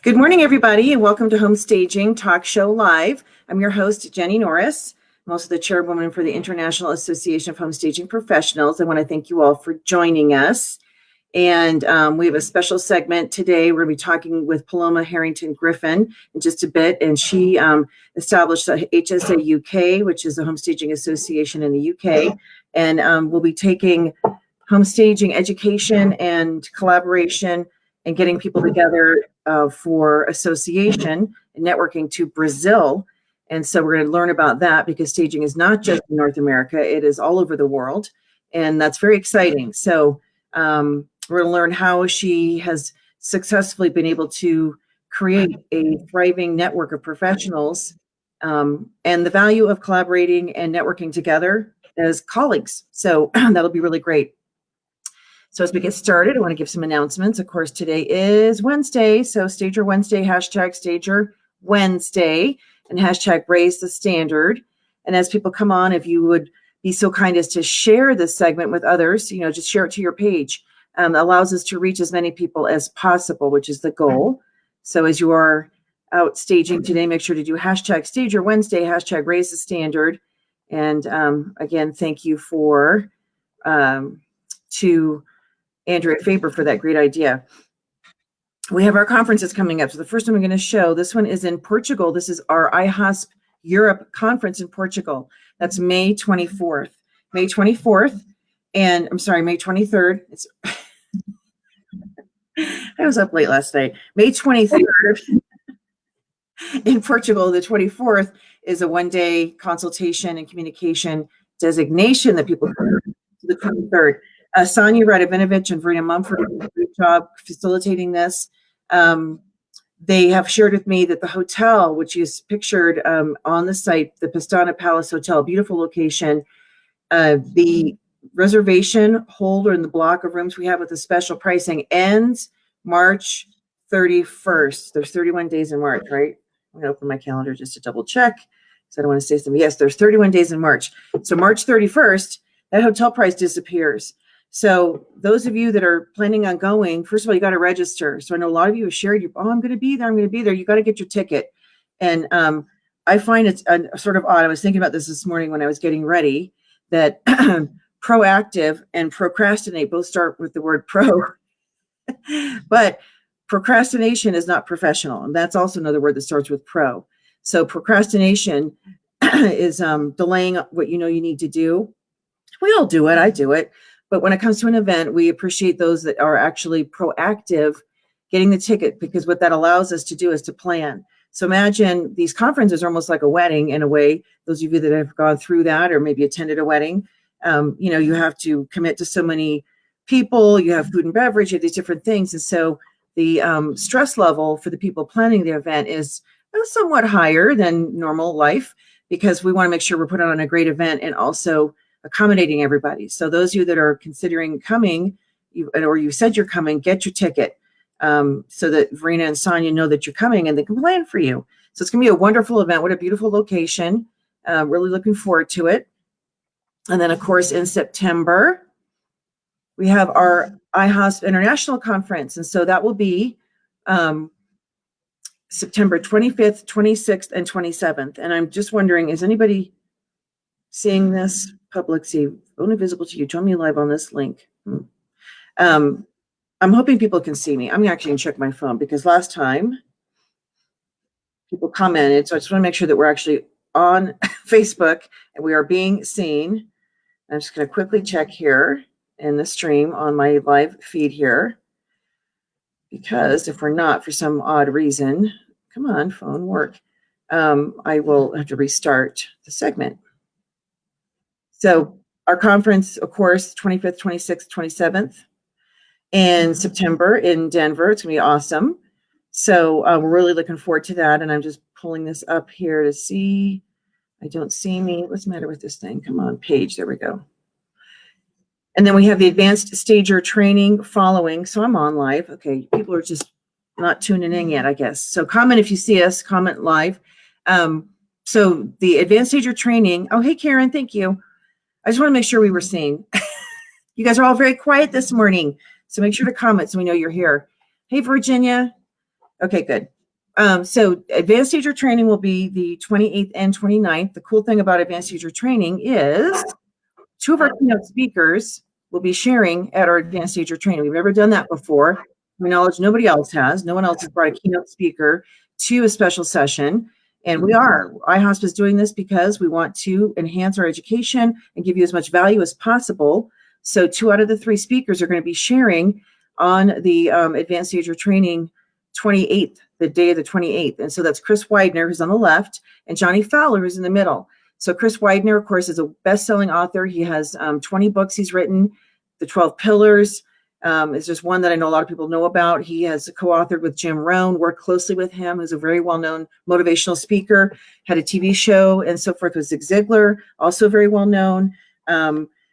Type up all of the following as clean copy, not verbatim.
Good morning, everybody, and welcome to Home Staging Talk Show Live. I'm your host, Jenny Norris. I'm also the chairwoman for the International Association of Home Staging Professionals. I want to thank you all for joining us. And we have a special segment today. We're going to be talking with Paloma Harrington-Griffin in just a bit. And she established the HSA UK, which is the Home Staging Association in the UK. And we'll be taking home staging education and collaboration and getting people together for association and networking to Brazil. And so we're going to learn about that because staging is not just in North America, it is all over the world. And that's very exciting. So we're going to learn how she has successfully been able to create a thriving network of professionals and the value of collaborating and networking together as colleagues. So that'll be really great. So as we get started, I want to give some announcements. Of course, today is Wednesday, so Stager Wednesday, hashtag Stager Wednesday, and hashtag Raise the Standard. And as people come on, if you would be so kind as to share this segment with others, just share it to your page. Allows us to reach as many people as possible, which is the goal. So as you are out staging today, make sure to do hashtag Stager Wednesday, hashtag Raise the Standard. And again, thank you to Andrea Faber for that great idea. We have our conferences coming up. So the first one I'm going to show, this one is in Portugal. This is our IHOSP Europe conference in Portugal. That's May 24th. May 24th. And I'm sorry, May 23rd. I was up late last night. May 23rd in Portugal. The 24th is a one-day consultation and communication designation that people can do. The 23rd. Sonia Radovinovich and Verena Mumford did a great job facilitating this. They have shared with me that the hotel, which is pictured on the site, the Pestana Palace Hotel, beautiful location, the reservation holder in the block of rooms we have with the special pricing ends March 31st. There's 31 days in March, right? I'm going to open my calendar just to double check because I don't want to say something. Yes, there's 31 days in March. So March 31st, that hotel price disappears. So those of you that are planning on going, first of all, you got to register. So I know a lot of you have shared, I'm going to be there. I'm going to be there. You got to get your ticket. And I find it's sort of odd. I was thinking about this morning when I was getting ready, that proactive and procrastinate both start with the word pro. But procrastination is not professional. And that's also another word that starts with pro. So procrastination is delaying what you know you need to do. We all do it. I do it. But when it comes to an event, we appreciate those that are actually proactive getting the ticket, because what that allows us to do is to plan. So imagine these conferences are almost like a wedding in a way. Those of you that have gone through that or maybe attended a wedding, you have to commit to so many people. You have food and beverage, you have these different things. And so the stress level for the people planning the event is somewhat higher than normal life, because we want to make sure we're putting on a great event and also accommodating everybody. So those of you that are considering coming, or you said you're coming, get your ticket so that Verena and Sonia know that you're coming and they can plan for you. So it's going to be a wonderful event. What a beautiful location. Really looking forward to it. And then, of course, in September, we have our IHOSP International Conference. And so that will be September 25th, 26th, and 27th. And I'm just wondering, is anybody seeing this? Public, see, only visible to you. Join me live on this link. I'm hoping people can see me. I'm actually going to check my phone because last time people commented. So I just want to make sure that we're actually on Facebook and we are being seen. I'm just going to quickly check here in the stream on my live feed here, because if we're not, for some odd reason, come on, phone, work, I will have to restart the segment. So our conference, of course, 25th, 26th, 27th in September in Denver. It's going to be awesome. So we're really looking forward to that. And I'm just pulling this up here to see. I don't see me. What's the matter with this thing? Come on, page. There we go. And then we have the advanced stager training following. So I'm on live. Okay, people are just not tuning in yet, I guess. So comment if you see us, comment live. So the advanced stager training. Oh, hey, Karen, thank you. I just want to make sure we were seen. You guys are all very quiet this morning, so make sure to comment so we know you're here. Hey, Virginia. Okay, good. So advanced stager training will be the 28th and 29th. The cool thing about advanced stager training is 2 of our keynote speakers will be sharing at our advanced stager training. We've never done that before. To my knowledge, nobody else has. No one else has brought a keynote speaker to a special session. And iHosp is doing this because we want to enhance our education and give you as much value as possible. So 2 out of the 3 speakers are going to be sharing on the advanced stager training 28th, the day of the 28th. And so that's Chris Wagner, who's on the left, and Johnny Fowler, who's in the middle. So Chris Wagner, of course, is a best-selling author. He has 20 books he's written. The 12 Pillars is just one that I know a lot of people know about. He has co-authored with Jim Rohn, worked closely with him, who's a very well-known motivational speaker, had a TV show and so forth with Zig Ziglar, also very well-known,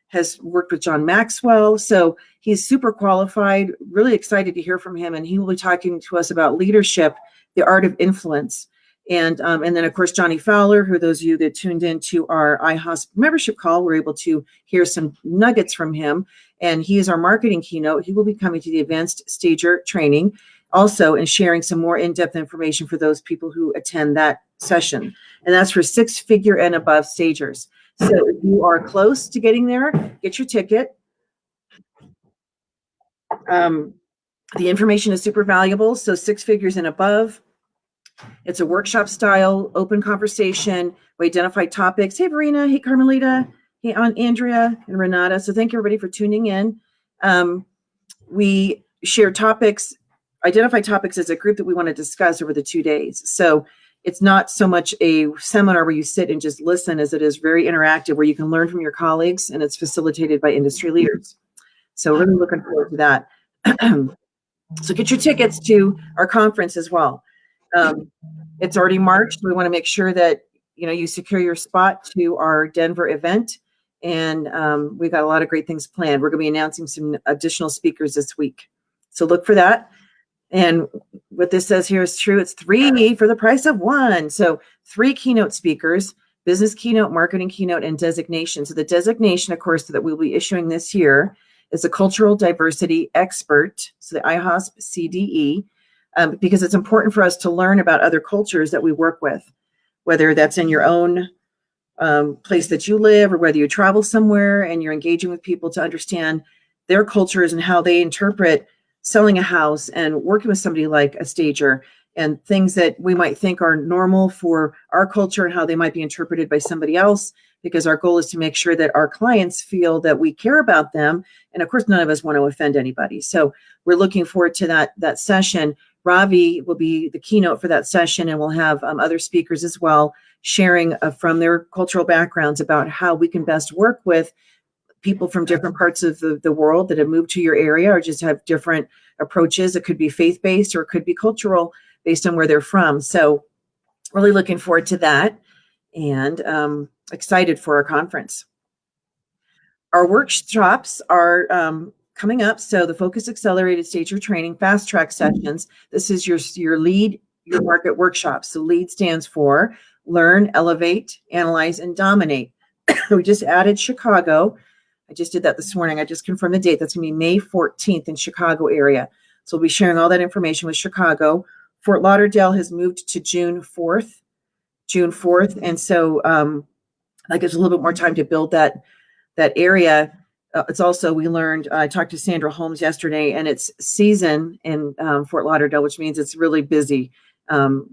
has worked with John Maxwell. So he's super qualified, really excited to hear from him. And he will be talking to us about leadership, the art of influence. And then, of course, Johnny Fowler, who those of you that tuned into our iHosp membership call were able to hear some nuggets from him. And he is our marketing keynote. He will be coming to the advanced stager training also and sharing some more in-depth information for those people who attend that session. And that's for 6-figure and above stagers. So if you are close to getting there, get your ticket. The information is super valuable. So 6 figures and above. It's a workshop style, open conversation. We identify topics. Hey, Verena. Hey, Carmelita. Hey, Aunt Andrea and Renata. So thank you, everybody, for tuning in. We share topics, identify topics as a group that we want to discuss over the 2 days. So it's not so much a seminar where you sit and just listen as it is very interactive, where you can learn from your colleagues, and it's facilitated by industry leaders. So really looking forward to that. So get your tickets to our conference as well. It's already March. So we want to make sure that you secure your spot to our Denver event. And we've got a lot of great things planned. We're going to be announcing some additional speakers this week. So look for that. And what this says here is true. It's 3 for the price of 1. So 3 keynote speakers, business keynote, marketing keynote, and designation. So the designation, of course, that we'll be issuing this year is a cultural diversity expert. So the iHosp CDE, because it's important for us to learn about other cultures that we work with, whether that's in your own place that you live or whether you travel somewhere and you're engaging with people to understand their cultures and how they interpret selling a house and working with somebody like a stager and things that we might think are normal for our culture and how they might be interpreted by somebody else, because our goal is to make sure that our clients feel that we care about them. And of course, none of us want to offend anybody. So we're looking forward to that session. Ravi will be the keynote for that session, and we'll have other speakers as well sharing from their cultural backgrounds about how we can best work with people from different parts of the world that have moved to your area or just have different approaches. It could be faith-based or it could be cultural based on where they're from. So really looking forward to that and excited for our conference. Our workshops are coming up. So the Focus Accelerated Stager Training Fast Track Sessions. This is your lead, your market workshop. So LEAD stands for Learn, Elevate, Analyze, and Dominate. We just added Chicago. I just did that this morning. I just confirmed the date. That's going to be May 14th in Chicago area. So we'll be sharing all that information with Chicago. Fort Lauderdale has moved to June 4th. And so that gives a little bit more time to build that area. It's also, we learned, I talked to Sandra Holmes yesterday, and it's season in Fort Lauderdale, which means it's really busy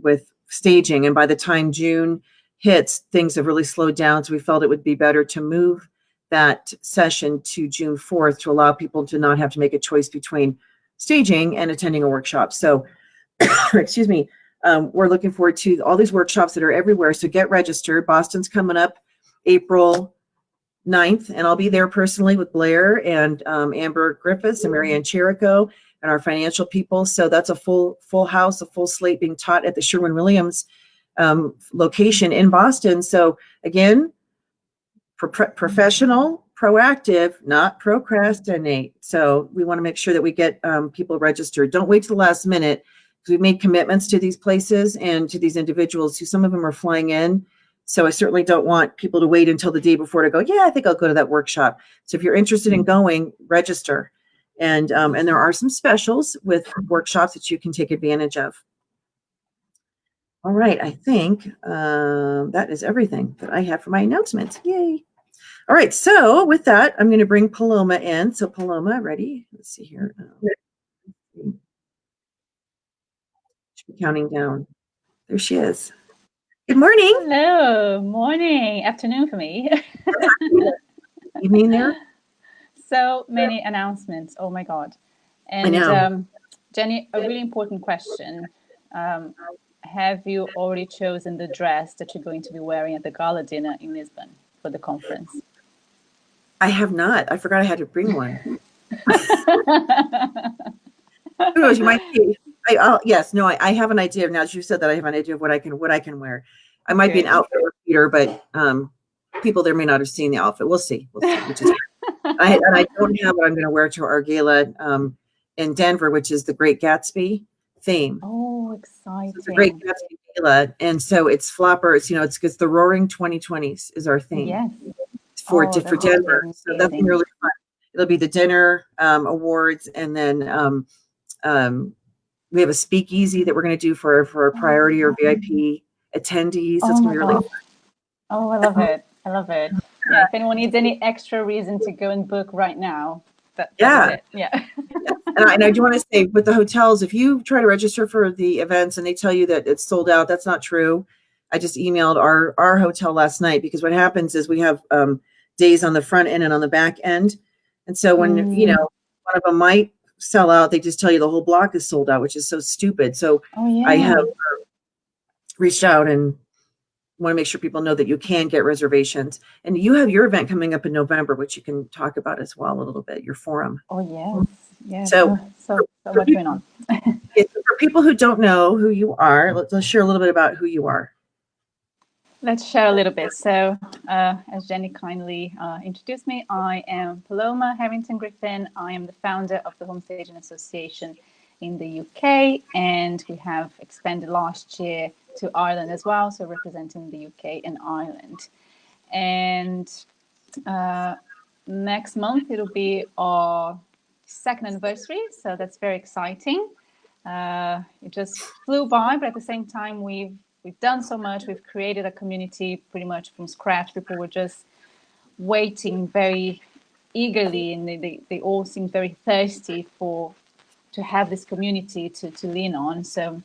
with staging. And by the time June hits, things have really slowed down. So we felt it would be better to move that session to June 4th to allow people to not have to make a choice between staging and attending a workshop. So, excuse me, we're looking forward to all these workshops that are everywhere. So get registered. Boston's coming up April 9th, and I'll be there personally with Blair and Amber Griffiths and Marianne Cherico and our financial people. So that's a full house, a full slate being taught at the Sherwin-Williams location in Boston. So again, professional, proactive, not procrastinate. So we want to make sure that we get people registered. Don't wait till the last minute, because we've made commitments to these places and to these individuals who some of them are flying in. So I certainly don't want people to wait until the day before to go, yeah, I think I'll go to that workshop. So if you're interested in going, register. And there are some specials with workshops that you can take advantage of. All right, I think that is everything that I have for my announcements. Yay. All right, so with that, I'm going to bring Paloma in. So Paloma, ready? Let's see here. She's counting down. There she is. Good morning. Hello, morning, afternoon for me. Evening there. So many announcements. Oh my God. I know. And Jenny, a really important question. Have you already chosen the dress that you're going to be wearing at the gala dinner in Lisbon for the conference? I have not. I forgot I had to bring one. Who knows? You might see. Yes, no, I have an idea now that you said that. I have an idea of what I can wear. I might be an Good. outfit repeater, but people there may not have seen the outfit. We'll see. Which is I don't have what I'm going to wear to our gala in Denver, which is the Great Gatsby theme. Oh, So it's a Great exciting. Gatsby gala, and so it's floppers. It's because the Roaring 2020s is our theme Yes. for Oh, for that's going to be Denver. So that's amazing. really fun. It'll be the dinner, awards, and then we have a speakeasy that we're going to do for priority or VIP attendees. So Oh it's going my to be really God. Oh, I love it. I love it. Yeah, if anyone needs any extra reason to go and book right now, that is yeah. it. Yeah. And I do want to say with the hotels, if you try to register for the events and they tell you that it's sold out, that's not true. I just emailed our hotel last night because what happens is we have days on the front end and on the back end. And so when, one of them might sell out, they just tell you the whole block is sold out, which is so stupid. So Oh I have yeah. reached out and want to make sure people know that you can get reservations. And you have your event coming up in November, which you can talk about as well a little bit, your forum. Oh yes. Yes. So Oh, so much going on. for people who don't know who you are, let's share a little bit about who you are. Let's share a little bit. So, as Jenny kindly introduced me, I am Paloma Harrington-Griffin. I am the founder of the Homestaging Association in the UK, and we have expanded last year to Ireland as well, so representing the UK and Ireland. And next month it'll be our second anniversary, so that's very exciting. It just flew by, but at the same time, we've done so much. We've created a community pretty much from scratch. People were just waiting very eagerly, and they all seemed very thirsty to have this community to lean on. So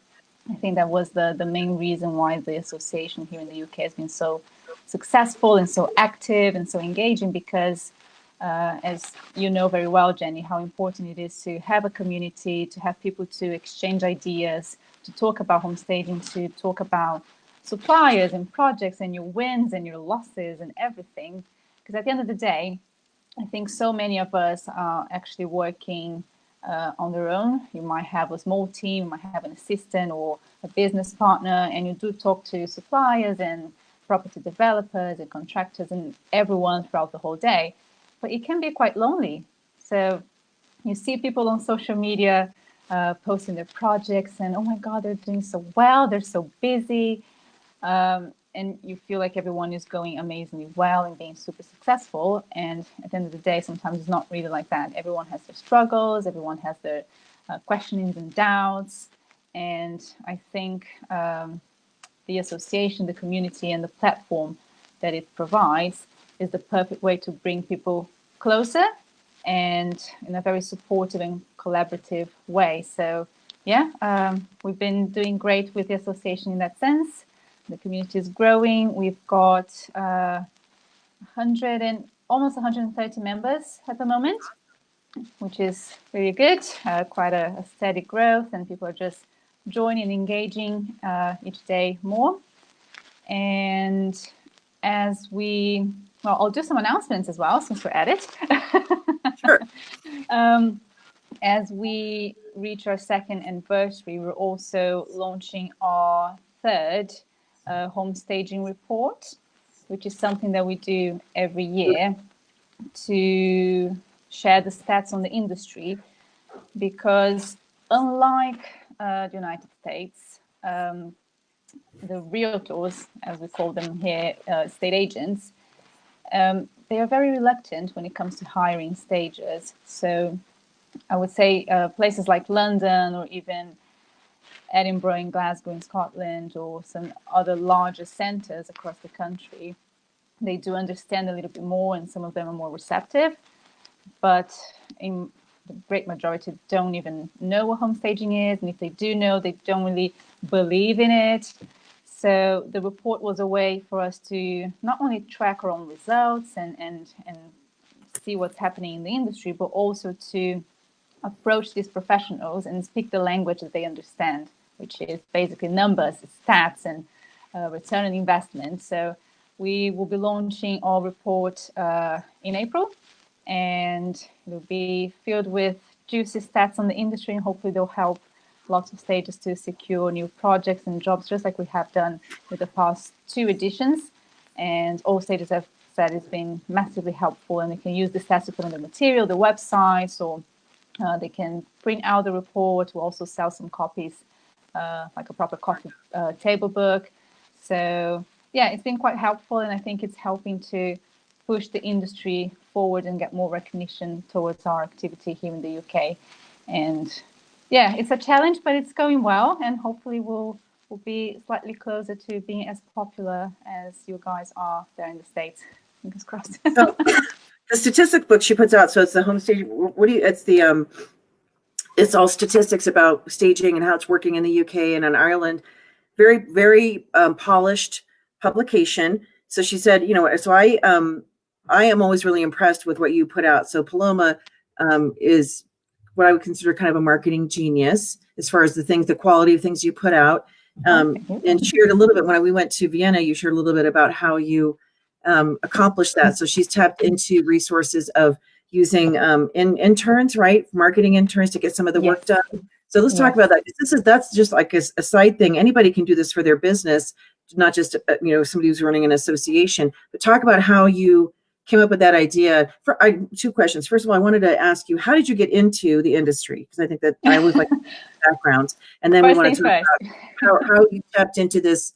I think that was the main reason why the association here in the UK has been so successful and so active and so engaging, because as you know very well, Jenny, how important it is to have a community, to have people to exchange ideas, to talk about homestaging, to talk about suppliers and projects and your wins and your losses and everything. Because at the end of the day, I think so many of us are actually working on their own. You might have a small team, you might have an assistant or a business partner, and you do talk to suppliers and property developers and contractors and everyone throughout the whole day. But it can be quite lonely. So you see people on social media posting their projects, and oh my God, they're doing so well, they're so busy. And you feel like everyone is going amazingly well and being super successful. And at the end of the day, sometimes it's not really like that. Everyone has their struggles, everyone has their questionings and doubts. And I think the association, the community, and the platform that it provides is the perfect way to bring people closer and in a very supportive and collaborative way. So, yeah, we've been doing great with the association in that sense. The community is growing. We've got 100 and almost 130 members at the moment, which is really good. Quite a steady growth, and people are just joining and engaging each day more. And as I'll do some announcements as well since we're at it. Sure. As we reach our second anniversary, we're also launching our third home staging report, which is something that we do every year to share the stats on the industry, because unlike the United States, the realtors, as we call them here, estate agents, they are very reluctant when it comes to hiring stagers. So I would say places like London or even Edinburgh and Glasgow in Scotland or some other larger centres across the country, they do understand a little bit more, and some of them are more receptive. But in the great majority don't even know what home staging is, and if they do know, they don't really believe in it. So the report was a way for us to not only track our own results and see what's happening in the industry, but also to approach these professionals and speak the language that they understand, which is basically numbers, stats, and return on investment. So we will be launching our report in April, and it will be filled with juicy stats on the industry, and hopefully they'll help lots of stages to secure new projects and jobs, just like we have done with the past 2 editions. And all stages have said it's been massively helpful, and they can use the stats to put on the material, the websites, or they can print out the report. We'll also sell some copies, like a proper coffee table book. So yeah, it's been quite helpful, and I think it's helping to push the industry forward and get more recognition towards our activity here in the UK. And yeah, it's a challenge, but it's going well, and hopefully we'll be slightly closer to being as popular as you guys are there in the States. Fingers crossed. So, the statistic book she puts out, so it's the home staging. What do you? It's the it's all statistics about staging and how it's working in the UK and in Ireland. Very, very polished publication. So she said, so I am always really impressed with what you put out. So Paloma is what I would consider kind of a marketing genius as far as the quality of things you put out. And shared a little bit when we went to Vienna. You shared a little bit about how you accomplished that. So she's tapped into resources of using interns, right? Marketing interns to get some of the work done. So let's talk about that. That's just like a side thing. Anybody can do this for their business, not just somebody who's running an association. But talk about how you came up with that idea. For 2 questions. First of all, I wanted to ask you, how did you get into the industry? Because I think that I always like backgrounds. And then we want to talk about how you tapped into this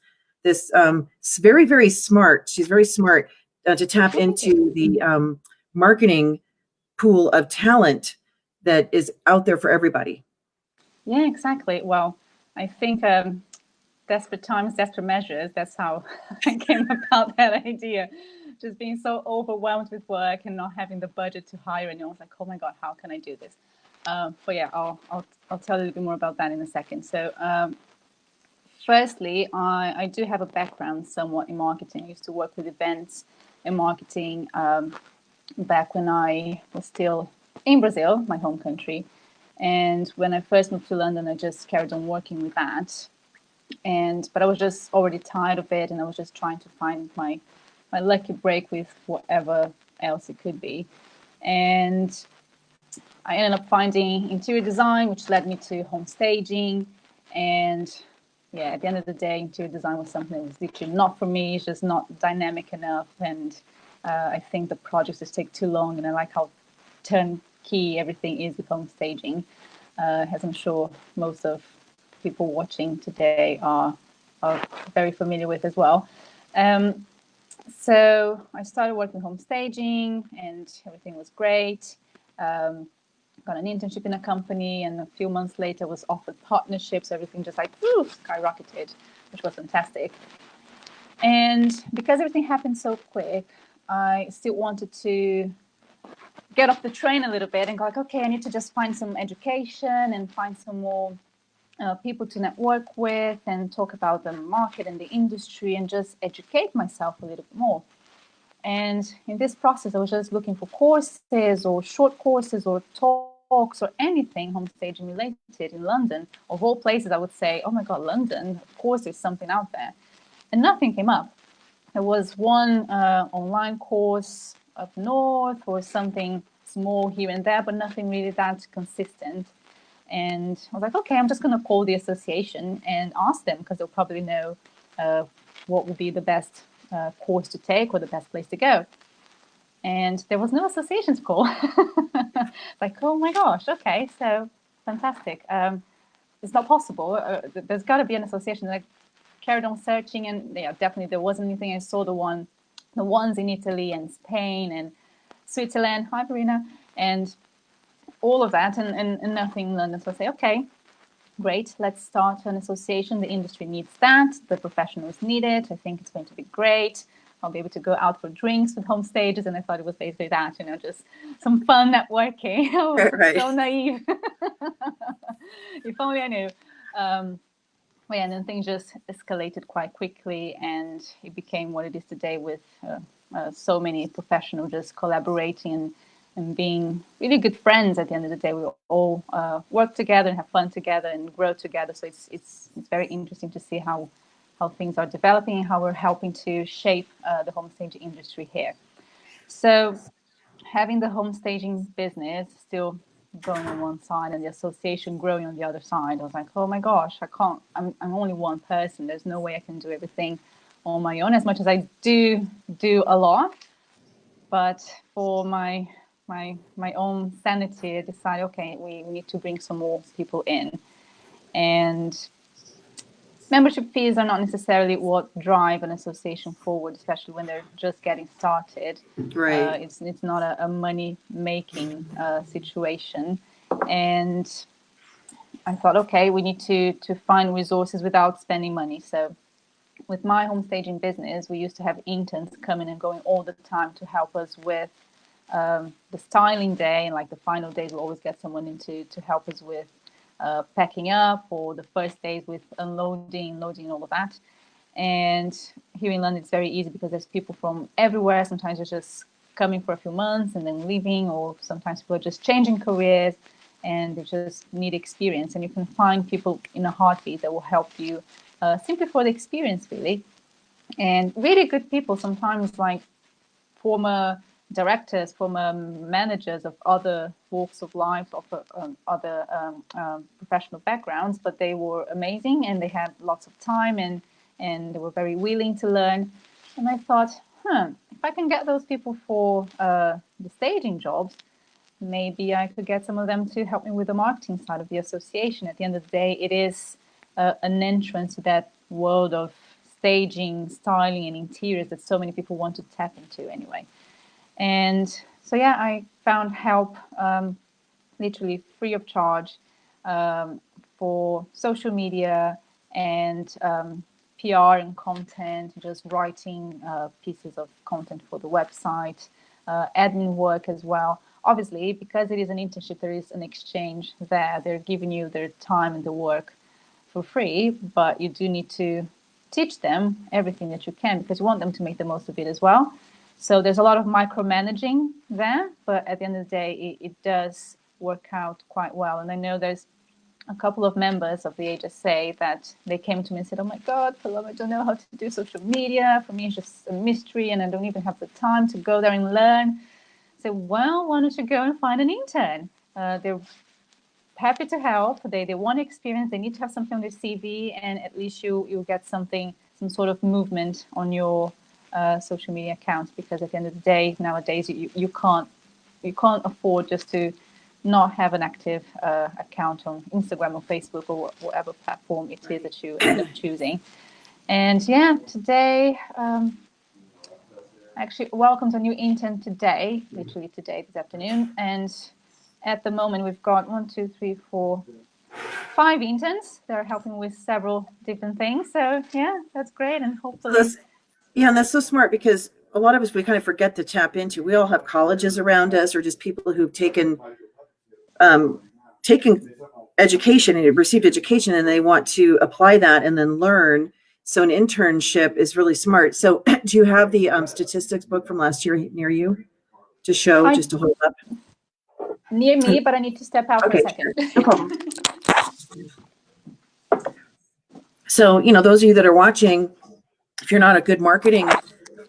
very, very smart. She's very smart to tap into the marketing pool of talent that is out there for everybody. Yeah, exactly. Well, I think desperate times, desperate measures. That's how I came about that idea. Just being so overwhelmed with work and not having the budget to hire anyone. I was like, oh my God, how can I do this? But yeah, I'll tell you a little bit more about that in a second. So firstly, I do have a background somewhat in marketing. I used to work with events and marketing back when I was still in Brazil, my home country. And when I first moved to London, I just carried on working with that. But I was just already tired of it, and I was just trying to find my lucky break with whatever else it could be. And I ended up finding interior design, which led me to home staging. And yeah, at the end of the day, interior design was something that was literally not for me. It's just not dynamic enough. And I think the projects just take too long. And I like how turnkey everything is with home staging, as I'm sure most of people watching today are very familiar with as well. So I started working home staging, and everything was great. Got an internship in a company, and a few months later was offered partnerships. Everything just skyrocketed, which was fantastic. And because everything happened so quick, I still wanted to get off the train a little bit and go like, okay, I need to just find some education and find some more people to network with and talk about the market and the industry and just educate myself a little bit more. And in this process, I was just looking for courses or short courses or talks or anything home staging related in London. Of all places, I would say, oh my God, London, of course there's something out there. And nothing came up. There was one online course up north or something small here and there, but nothing really that consistent. And I was like, okay, I'm just going to call the association and ask them, because they'll probably know what would be the best course to take or the best place to go. And there was no association to call. Like, oh my gosh, okay, so fantastic. It's not possible. There's got to be an association. I carried on searching, and yeah, definitely there wasn't anything. I saw the ones in Italy and Spain and Switzerland, hi Verena, and all of that, and nothing in London. So I say, okay, great, let's start an association. The industry needs that. The professionals need it. I think it's going to be great. I'll be able to go out for drinks with home stages. And I thought it was basically that, just some fun networking. I was Right. so naive. If only I knew. And then things just escalated quite quickly, and it became what it is today with so many professionals just collaborating and being really good friends. At the end of the day, we all work together and have fun together and grow together. So it's very interesting to see how things are developing and how we're helping to shape the home staging industry here. So having the home staging business still going on one side and the association growing on the other side, I was like, oh my gosh, I can't. I'm only one person. There's no way I can do everything on my own, as much as I do a lot. But for my own sanity, I decided, okay, we need to bring some more people in. And membership fees are not necessarily what drive an association forward, especially when they're just getting started. Right. It's not a money-making situation. And I thought, okay, we need to find resources without spending money. So with my home staging business, we used to have interns coming and going all the time to help us with the styling day, and like the final days, we'll always get someone in to help us with packing up, or the first days with unloading, loading, all of that. And here in London, it's very easy because there's people from everywhere. Sometimes they're just coming for a few months and then leaving, or sometimes people are just changing careers and they just need experience. And you can find people in a heartbeat that will help you simply for the experience, really. And really good people, sometimes like former directors, former managers of other walks of life, of other professional backgrounds, but they were amazing and they had lots of time and they were very willing to learn. And I thought, if I can get those people for the staging jobs, maybe I could get some of them to help me with the marketing side of the association. At the end of the day, it is an entrance to that world of staging, styling, and interiors that so many people want to tap into anyway. And so, I found help literally free of charge for social media and PR and content, just writing pieces of content for the website, admin work as well. Obviously, because it is an internship, there is an exchange there. They're giving you their time and the work for free, but you do need to teach them everything that you can because you want them to make the most of it as well. So there's a lot of micromanaging there, but at the end of the day, it does work out quite well. And I know there's a couple of members of the HSA that they came to me and said, oh my God, Paloma, I don't know how to do social media. For me, it's just a mystery and I don't even have the time to go there and learn. So, well, why don't you go and find an intern? They're happy to help. They want experience. They need to have something on their CV, and at least you'll get some sort of movement on your social media accounts, because at the end of the day, nowadays you can't afford just to not have an active account on Instagram or Facebook or whatever platform it is that you end up choosing. And today actually welcomed a new intern today, literally today, this afternoon. And at the moment we've got 5 interns that are helping with several different things. So that's great, and hopefully and that's so smart, because a lot of us, we kind of forget to tap into. We all have colleges around us, or just people who've taken education and received education, and they want to apply that and then learn. So an internship is really smart. So do you have the statistics book from last year near you to show, just to hold up? Near me, but I need to step out for a second. Sure. No problem. So, those of you that are watching, if you're not a good marketing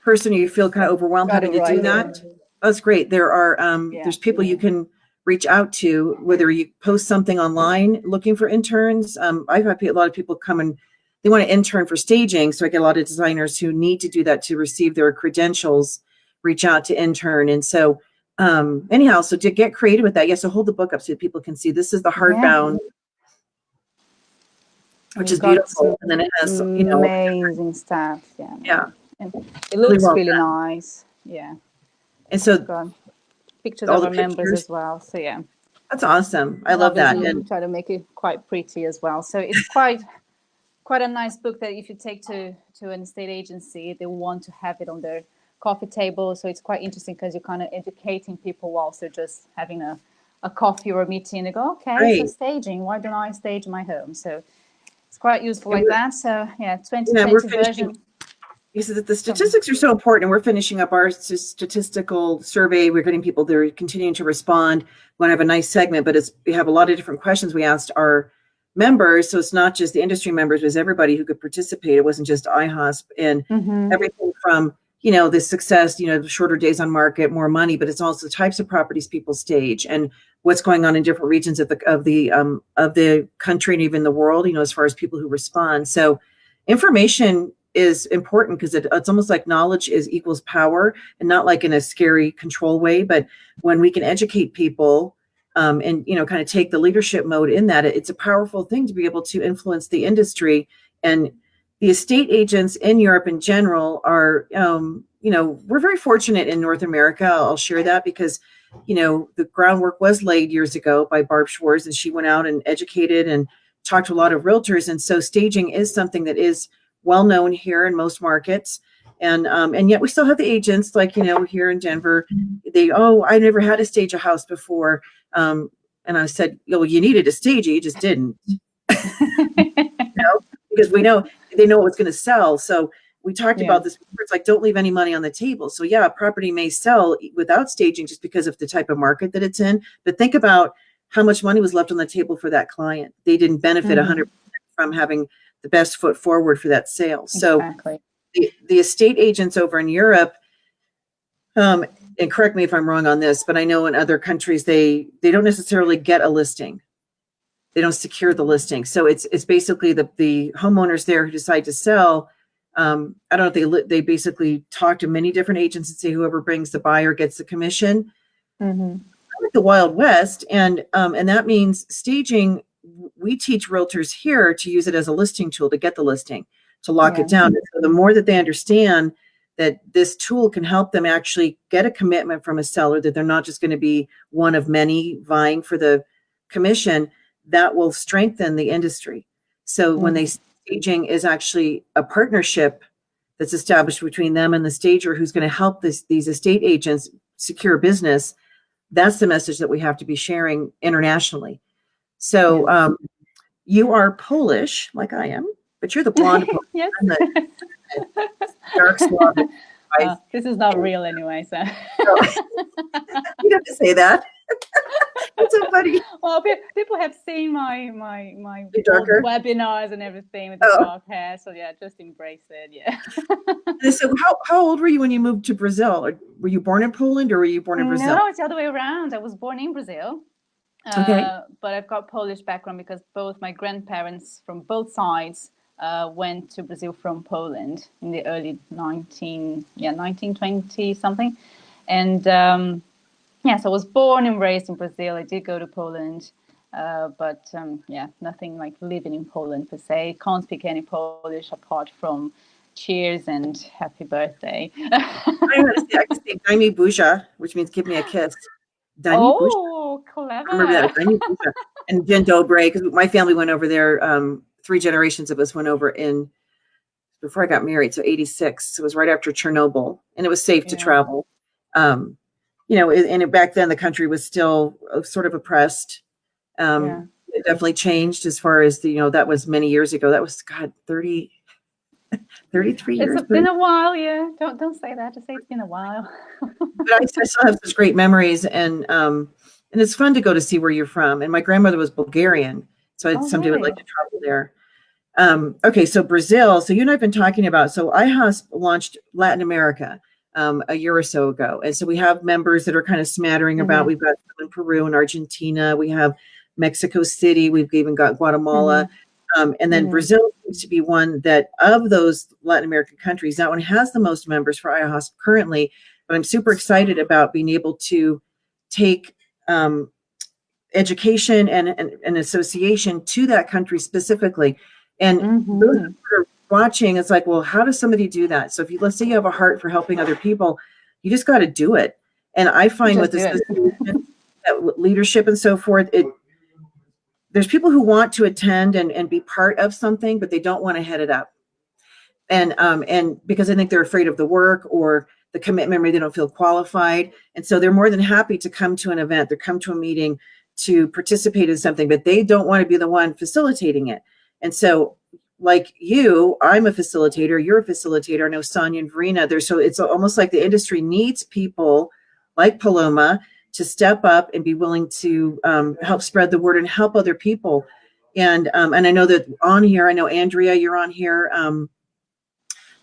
person, or you feel kind of overwhelmed having to do that, that's great. There are there's people you can reach out to, whether you post something online looking for interns. I've had a lot of people come and they want to intern for staging. So I get a lot of designers who need to do that to receive their credentials, reach out to intern. And so anyhow, so to get creative with that, so hold the book up so that people can see. This is the hardbound, which is beautiful. And then it has, amazing stuff. Yeah. And it looks really nice. Yeah. And so got pictures of our members as well. So That's awesome. I love that. And try to make it quite pretty as well. So it's quite a nice book that if you take to an estate agency, they want to have it on their coffee table. So it's quite interesting because you're kind of educating people whilst they're just having a coffee or a meeting. They go, okay, so staging, why don't I stage in my home? So it's quite useful like that. So yeah, 2020 version. Because the statistics are so important, and we're finishing up our statistical survey. We're getting people, they're continuing to respond. We want to have a nice segment, but we have a lot of different questions we asked our members. So it's not just the industry members, it was everybody who could participate. It wasn't just IHOSP, and everything from, the success, shorter days on market, more money, but it's also the types of properties people stage and what's going on in different regions of the country and even the world, as far as people who respond. So information is important because it's almost like knowledge equals power, and not like in a scary control way, but when we can educate people and kind of take the leadership mode in that, it's a powerful thing to be able to influence the industry. And the estate agents in Europe in general are, we're very fortunate in North America. I'll share that because, the groundwork was laid years ago by Barb Schwartz, and she went out and educated and talked to a lot of realtors. And so staging is something that is well known here in most markets. And yet we still have the agents like, here in Denver, I never had to stage a house before. And I said, well, you needed a stage, you just didn't. Because they know what's going to sell. So we talked about this. It's like, don't leave any money on the table. So yeah, a property may sell without staging just because of the type of market that it's in. But think about how much money was left on the table for that client. They didn't benefit 100% from having the best foot forward for that sale. So the estate agents over in Europe, and correct me if I'm wrong on this, but I know in other countries, they don't necessarily get a listing. They don't secure the listing. So it's basically the homeowners there who decide to sell. I don't know if they basically talk to many different agents and say whoever brings the buyer gets the commission. Like the Wild West. And that means staging. We teach realtors here to use it as a listing tool to get the listing, to lock it down. And so the more that they understand that this tool can help them actually get a commitment from a seller, that they're not just going to be one of many vying for the commission, that will strengthen the industry. So when staging is actually a partnership that's established between them and the stager who's going to help these estate agents secure business, that's the message that we have to be sharing internationally. So you are Polish, like I am, but you're the blonde Polish. Yes. I'm the dark Slavic. This is not real anyway, so. You have to say that. That's so funny. Well, people have seen my webinars and everything with the dark hair, so yeah, just embrace it. Yeah. So how old were you when you moved to Brazil? Or were you born in Poland or were you born in Brazil? No, it's the other way around. I was born in Brazil. But I've got Polish background because both my grandparents from both sides went to Brazil from Poland in the early 1920 something. And so I was born and raised in Brazil. I did go to Poland, but nothing like living in Poland per se. Can't speak any Polish apart from cheers and happy birthday. I can say Daj mi buzię, which means give me a kiss. Clever. I remember that. And Dzień dobry, because my family went over there. 3 generations of us went over before I got married, so 86. So it was right after Chernobyl, and it was safe to travel. And back then the country was still sort of oppressed. It definitely changed as far as that was many years ago. That was 33 years. It's been a while, yeah. Don't say that. Just say it's been a while. But I still have such great memories, and it's fun to go to see where you're from. And my grandmother was Bulgarian, so someday would like to travel there. Okay, so Brazil. So you and I have been talking about. So IHOSP launched Latin America a year or so ago, and so we have members that are kind of smattering about. We've got some in Peru and Argentina. We have Mexico City. We've even got Guatemala. And then Brazil seems to be one that of those Latin American countries, that one has the most members for IHOSP currently. But I'm super excited about being able to take education and association to that country specifically. And those who are watching, it's like, well, how does somebody do that? So let's say you have a heart for helping other people, you just got to do it. And I find with this, leadership and so forth. There's people who want to attend and be part of something, but they don't want to head it up. And because I think they're afraid of the work or the commitment, maybe they don't feel qualified. And so they're more than happy to come to an event, they come to a meeting to participate in something, but they don't want to be the one facilitating it. And so like you, I'm a facilitator, you're a facilitator. I know Sonia and Verena there. So it's almost like the industry needs people like Paloma to step up and be willing to help spread the word and help other people. And I know that on here, I know Andrea, you're on here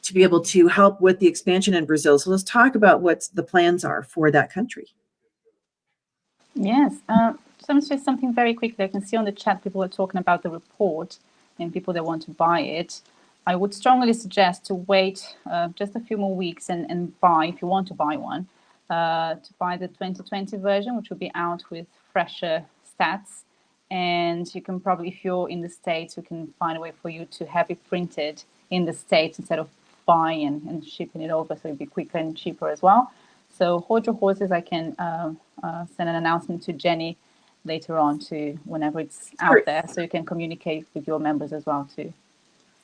to be able to help with the expansion in Brazil. So let's talk about what the plans are for that country. Yes. So I'm just something very quickly. I can see on the chat people are talking about the report and people that want to buy it. I would strongly suggest to wait just a few more weeks and buy, if you want to buy one, to buy the 2020 version, which will be out with fresher stats. And you can probably, if you're in the States, we can find a way for you to have it printed in the States instead of buying and shipping it over, so it'll be quicker and cheaper as well. So hold your horses. I can send an announcement to Jenny later on to whenever it's out there, so you can communicate with your members as well too.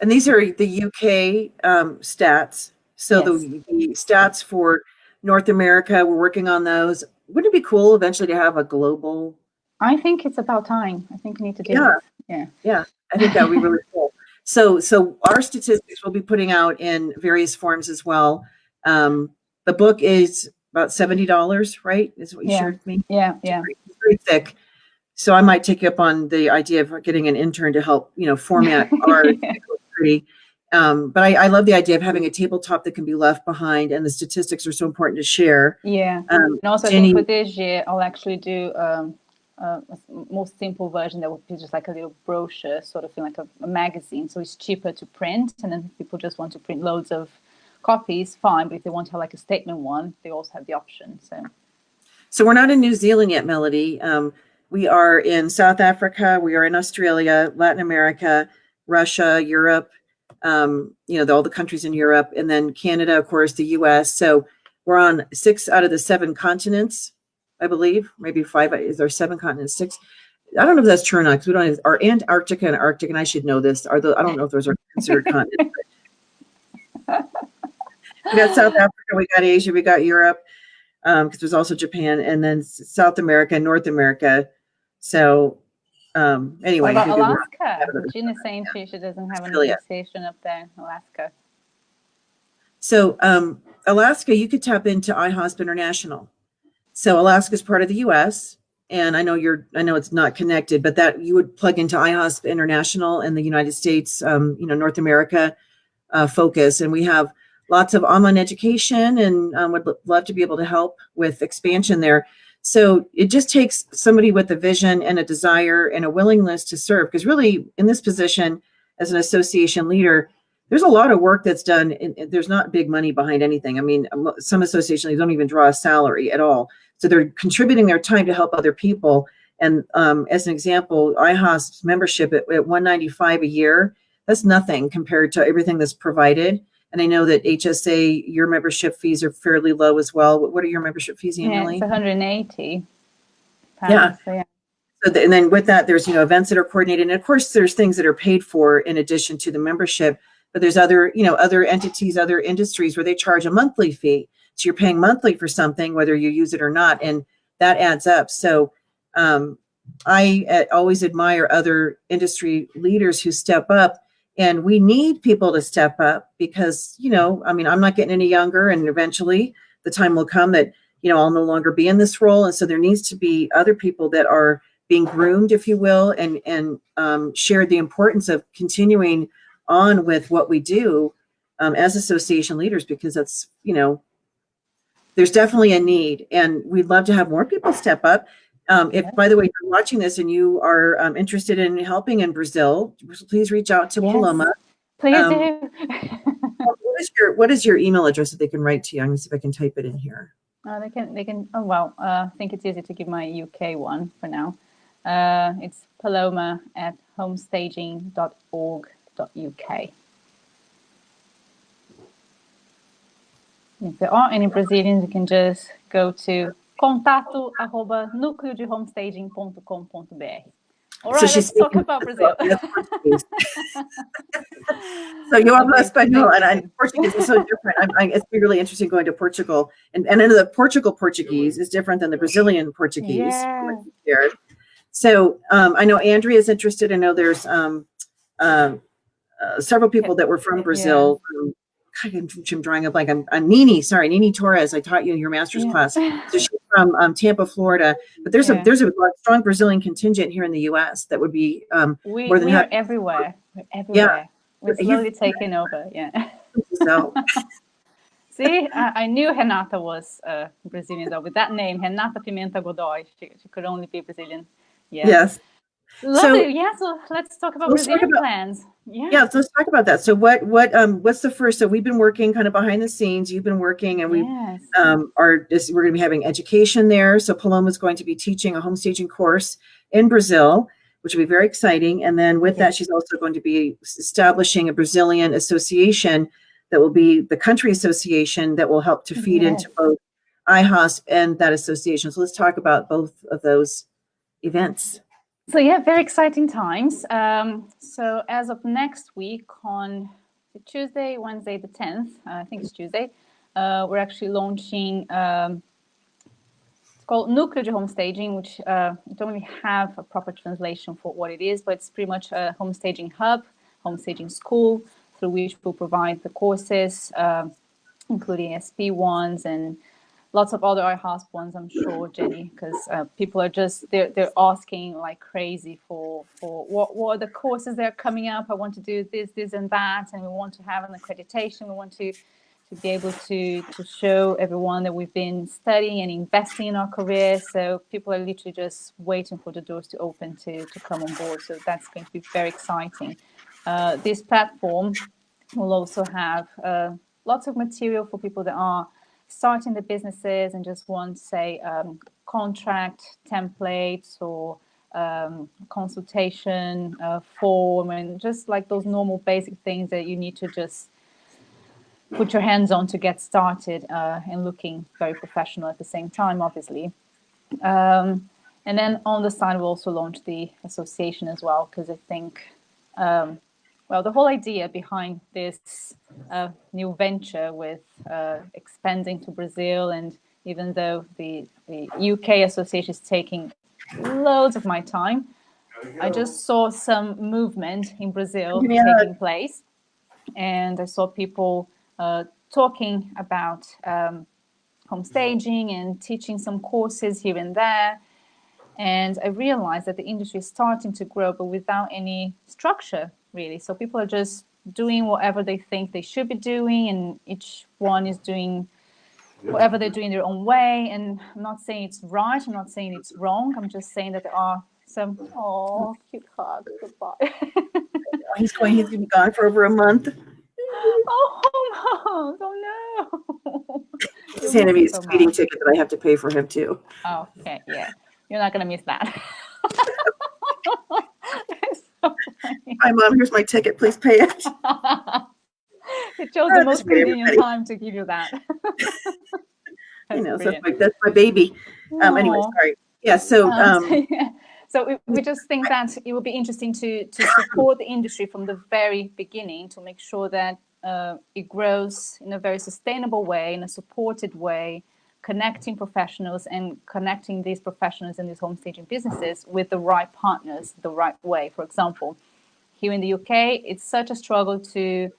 And these are the UK stats. So yes. the stats for North America, we're working on those. Wouldn't it be cool eventually to have a global? I think it's about time. I think we need to do it. Yeah. I think that would be really cool. So our statistics we'll be putting out in various forms as well. The book is about $70, right? Is what you shared with me? Yeah. It's very thick. So I might take you up on the idea of getting an intern to help, format our but I love the idea of having a tabletop that can be left behind, and the statistics are so important to share. Yeah. And also Jenny, I think for this year, I'll actually do a more simple version that would be just like a little brochure, sort of thing, like a magazine. So it's cheaper to print, and then people just want to print loads of copies, fine. But if they want to have like a statement one, they also have the option. So we're not in New Zealand yet, Melody. We are in South Africa. We are in Australia, Latin America, Russia, Europe. All the countries in Europe, and then Canada, of course, the US. So we're on 6 out of the 7 continents, I believe. Maybe 5. Is there 7 continents? 6? I don't know if that's true or not, because we don't have our Antarctica and Arctic, and I should know this. I don't know if those are considered continents. We got South Africa, we got Asia, we got Europe, because there's also Japan, and then South America, North America. So anyway, what about Alaska? Gina's saying she doesn't have an association up there in Alaska. So Alaska, you could tap into iHosp International. So Alaska is part of the U.S. and I know it's not connected, but that you would plug into iHosp International and the United States, North America focus, and we have lots of online education, and would love to be able to help with expansion there. So it just takes somebody with a vision and a desire and a willingness to serve. Because really, in this position as an association leader, there's a lot of work that's done. There's not big money behind anything. I mean, some association leaders don't even draw a salary at all. So they're contributing their time to help other people. And as an example, iHosp's membership at $195 a year, that's nothing compared to everything that's provided. And I know that HSA, your membership fees are fairly low as well. What are your membership fees annually? Yeah, it's $180. Yeah. So, yeah. So and then with that, there's events that are coordinated, and of course, there's things that are paid for in addition to the membership. But there's other entities, other industries where they charge a monthly fee. So you're paying monthly for something, whether you use it or not, and that adds up. So I always admire other industry leaders who step up. And we need people to step up because, I'm not getting any younger, and eventually the time will come that, I'll no longer be in this role. And so there needs to be other people that are being groomed, if you will, and share the importance of continuing on with what we do as association leaders, because that's, there's definitely a need, and we'd love to have more people step up. If, by the way, you're watching this and you are interested in helping in Brazil, please reach out to Paloma. Please do. What is your email address that they can write to you? I'm going to see if I can type it in here. They can. Oh, well, I think it's easy to give my UK one for now. It's paloma@homestaging.org.uk. If there are any Brazilians, you can just go to contato@nucleodehomestaging.com.br. All right, So let's talk about Brazil. So you habla español, and amazing. Portuguese is so different. It's really interesting going to Portugal, and I know the Portuguese is different than the Brazilian Portuguese. Yeah. So I know Andrea is interested. I know there's several people that were from Brazil. I'm drawing a blank. I'm Nini. Sorry, Nini Torres. I taught you in your master's class. So she's from Tampa, Florida. But there's a strong Brazilian contingent here in the U.S. that would be more than we are everywhere. We're everywhere. We're slowly taking over. Yeah. So. See, I knew Renata was Brazilian though. With that name, Renata Pimenta Godoy, she could only be Brazilian. Yeah. Yes. Lovely. So let's talk about Brazilian plans. Yeah, so let's talk about that. So what's the first? So we've been working kind of behind the scenes. You've been working, and we're going to be having education there. So Paloma's going to be teaching a homestaging course in Brazil, which will be very exciting. And then with that, she's also going to be establishing a Brazilian association that will be the country association that will help to feed into both IHOSP and that association. So let's talk about both of those events. So very exciting times. So as of next week on Tuesday, Wednesday the 10th, I think it's Tuesday, we're actually launching, it's called Núcleo de Homestaging, which we don't really have a proper translation for what it is, but it's pretty much a homestaging hub, homestaging school, through which we'll provide the courses, including SP ones and lots of other IHOSP ones, I'm sure, Jenny, because people are just, they're asking like crazy for what are the courses that are coming up. I want to do this and that, and we want to have an accreditation. We want to be able to show everyone that we've been studying and investing in our career. So people are literally just waiting for the doors to open to come on board. So that's going to be very exciting. This platform will also have lots of material for people that are starting the businesses and just want, say, contract templates or consultation form, and just like those normal basic things that you need to just put your hands on to get started and looking very professional at the same time, obviously. And then on the side, we'll also launch the association as well, because I think, the whole idea behind this new venture with expanding to Brazil, and even though the UK association is taking loads of my time, I just saw some movement in Brazil taking place, and I saw people talking about homestaging and teaching some courses here and there. And I realized that the industry is starting to grow, but without any structure, really. So people are just doing whatever they think they should be doing, and each one is doing whatever they're doing their own way. And I'm not saying it's right, I'm not saying it's wrong. I'm just saying that there are some, cute hug, goodbye. He's going to be gone for over a month. Oh no. He's handed me a speeding ticket that I have to pay for him too. Oh, okay, yeah. You're not going to miss that. So hi, Mom, here's my ticket. Please pay it. It chose the most convenient time to give you that. I know, so that's my baby. Anyway, sorry. Yeah, so... So we just think that it would be interesting to support the industry from the very beginning, to make sure that it grows in a very sustainable way, in a supported way, connecting professionals and connecting these professionals in these homestaging businesses with the right partners the right way. For example, here in the UK, it's such a struggle to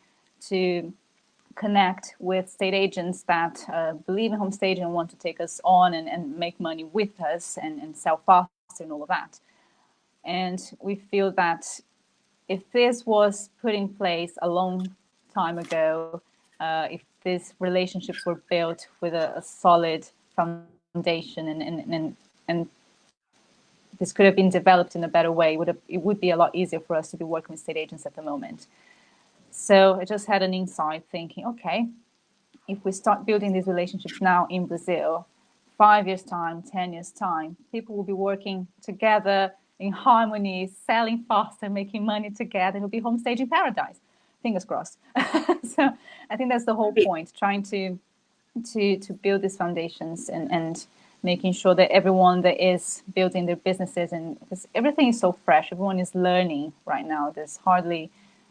connect with state agents that believe in homestaging and want to take us on and make money with us and sell faster and all of that. And we feel that if this was put in place a long time ago, if these relationships were built with a solid foundation and this could have been developed in a better way, it would be a lot easier for us to be working with state agents at the moment. So I just had an insight thinking, okay, if we start building these relationships now in Brazil, 5 years' time, 10 years' time, people will be working together in harmony, selling faster, making money together. It'll be homestaging paradise. Fingers crossed. So I think that's the whole point, trying to build these foundations and making sure that everyone that is building their businesses, and because everything is so fresh, everyone is learning right now. I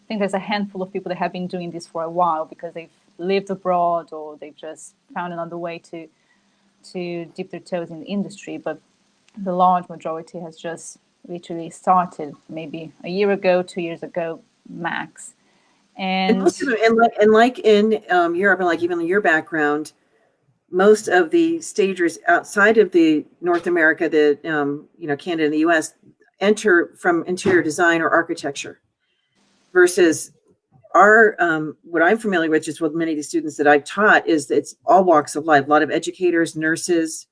think there's a handful of people that have been doing this for a while because they've lived abroad or they've just found another way to dip their toes in the industry. But the large majority has just literally started maybe a year ago, 2 years ago, max. And most of them, and like in Europe, and like even in your background, most of the stagers outside of the North America, the Canada and the US, enter from interior design or architecture, versus our what I'm familiar with, just with many of the students that I've taught, is that it's all walks of life. A lot of educators, nurses.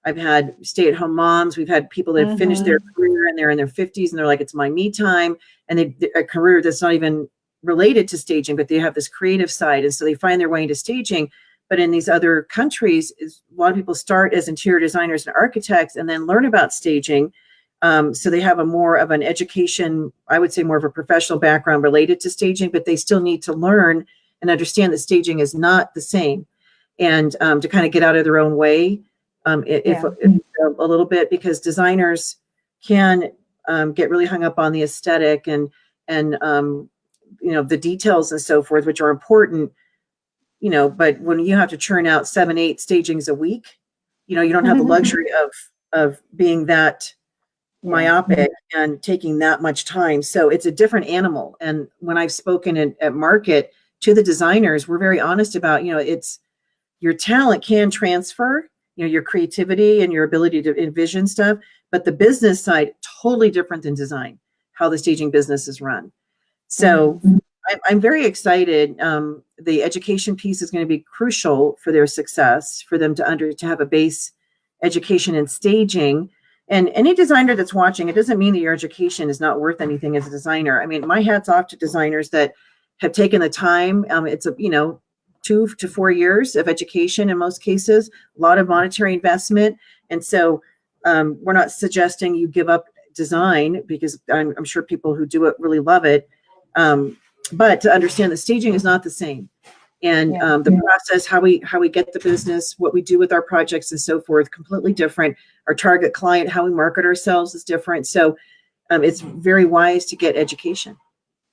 I've had stay-at-home moms. We've had people that have finished their career and they're in their 50s and they're like, it's my me time. And a career that's not even related to staging, but they have this creative side. And so they find their way into staging. But in these other countries, a lot of people start as interior designers and architects and then learn about staging. So they have a more of an education, I would say more of a professional background related to staging, but they still need to learn and understand that staging is not the same. And to kind of get out of their own way, if a little bit, because designers can get really hung up on the aesthetic and the details and so forth, which are important, but when you have to churn out 7-8 stagings a week, you don't have the luxury of being that myopic and taking that much time. So it's a different animal. And when I've spoken at market to the designers, we're very honest about, it's your talent can transfer, your creativity and your ability to envision stuff, but the business side, totally different than design, how the staging business is run. So I'm very excited. The education piece is going to be crucial for their success, for them to have a base education in staging. And any designer that's watching, it doesn't mean that your education is not worth anything as a designer. I mean, my hat's off to designers that have taken the time. It's 2 to 4 years of education in most cases, a lot of monetary investment. And so we're not suggesting you give up design, because I'm sure people who do it really love it. But to understand that staging is not the same. And the process, how we get the business, what we do with our projects and so forth, completely different. Our target client, how we market ourselves is different. So it's very wise to get education.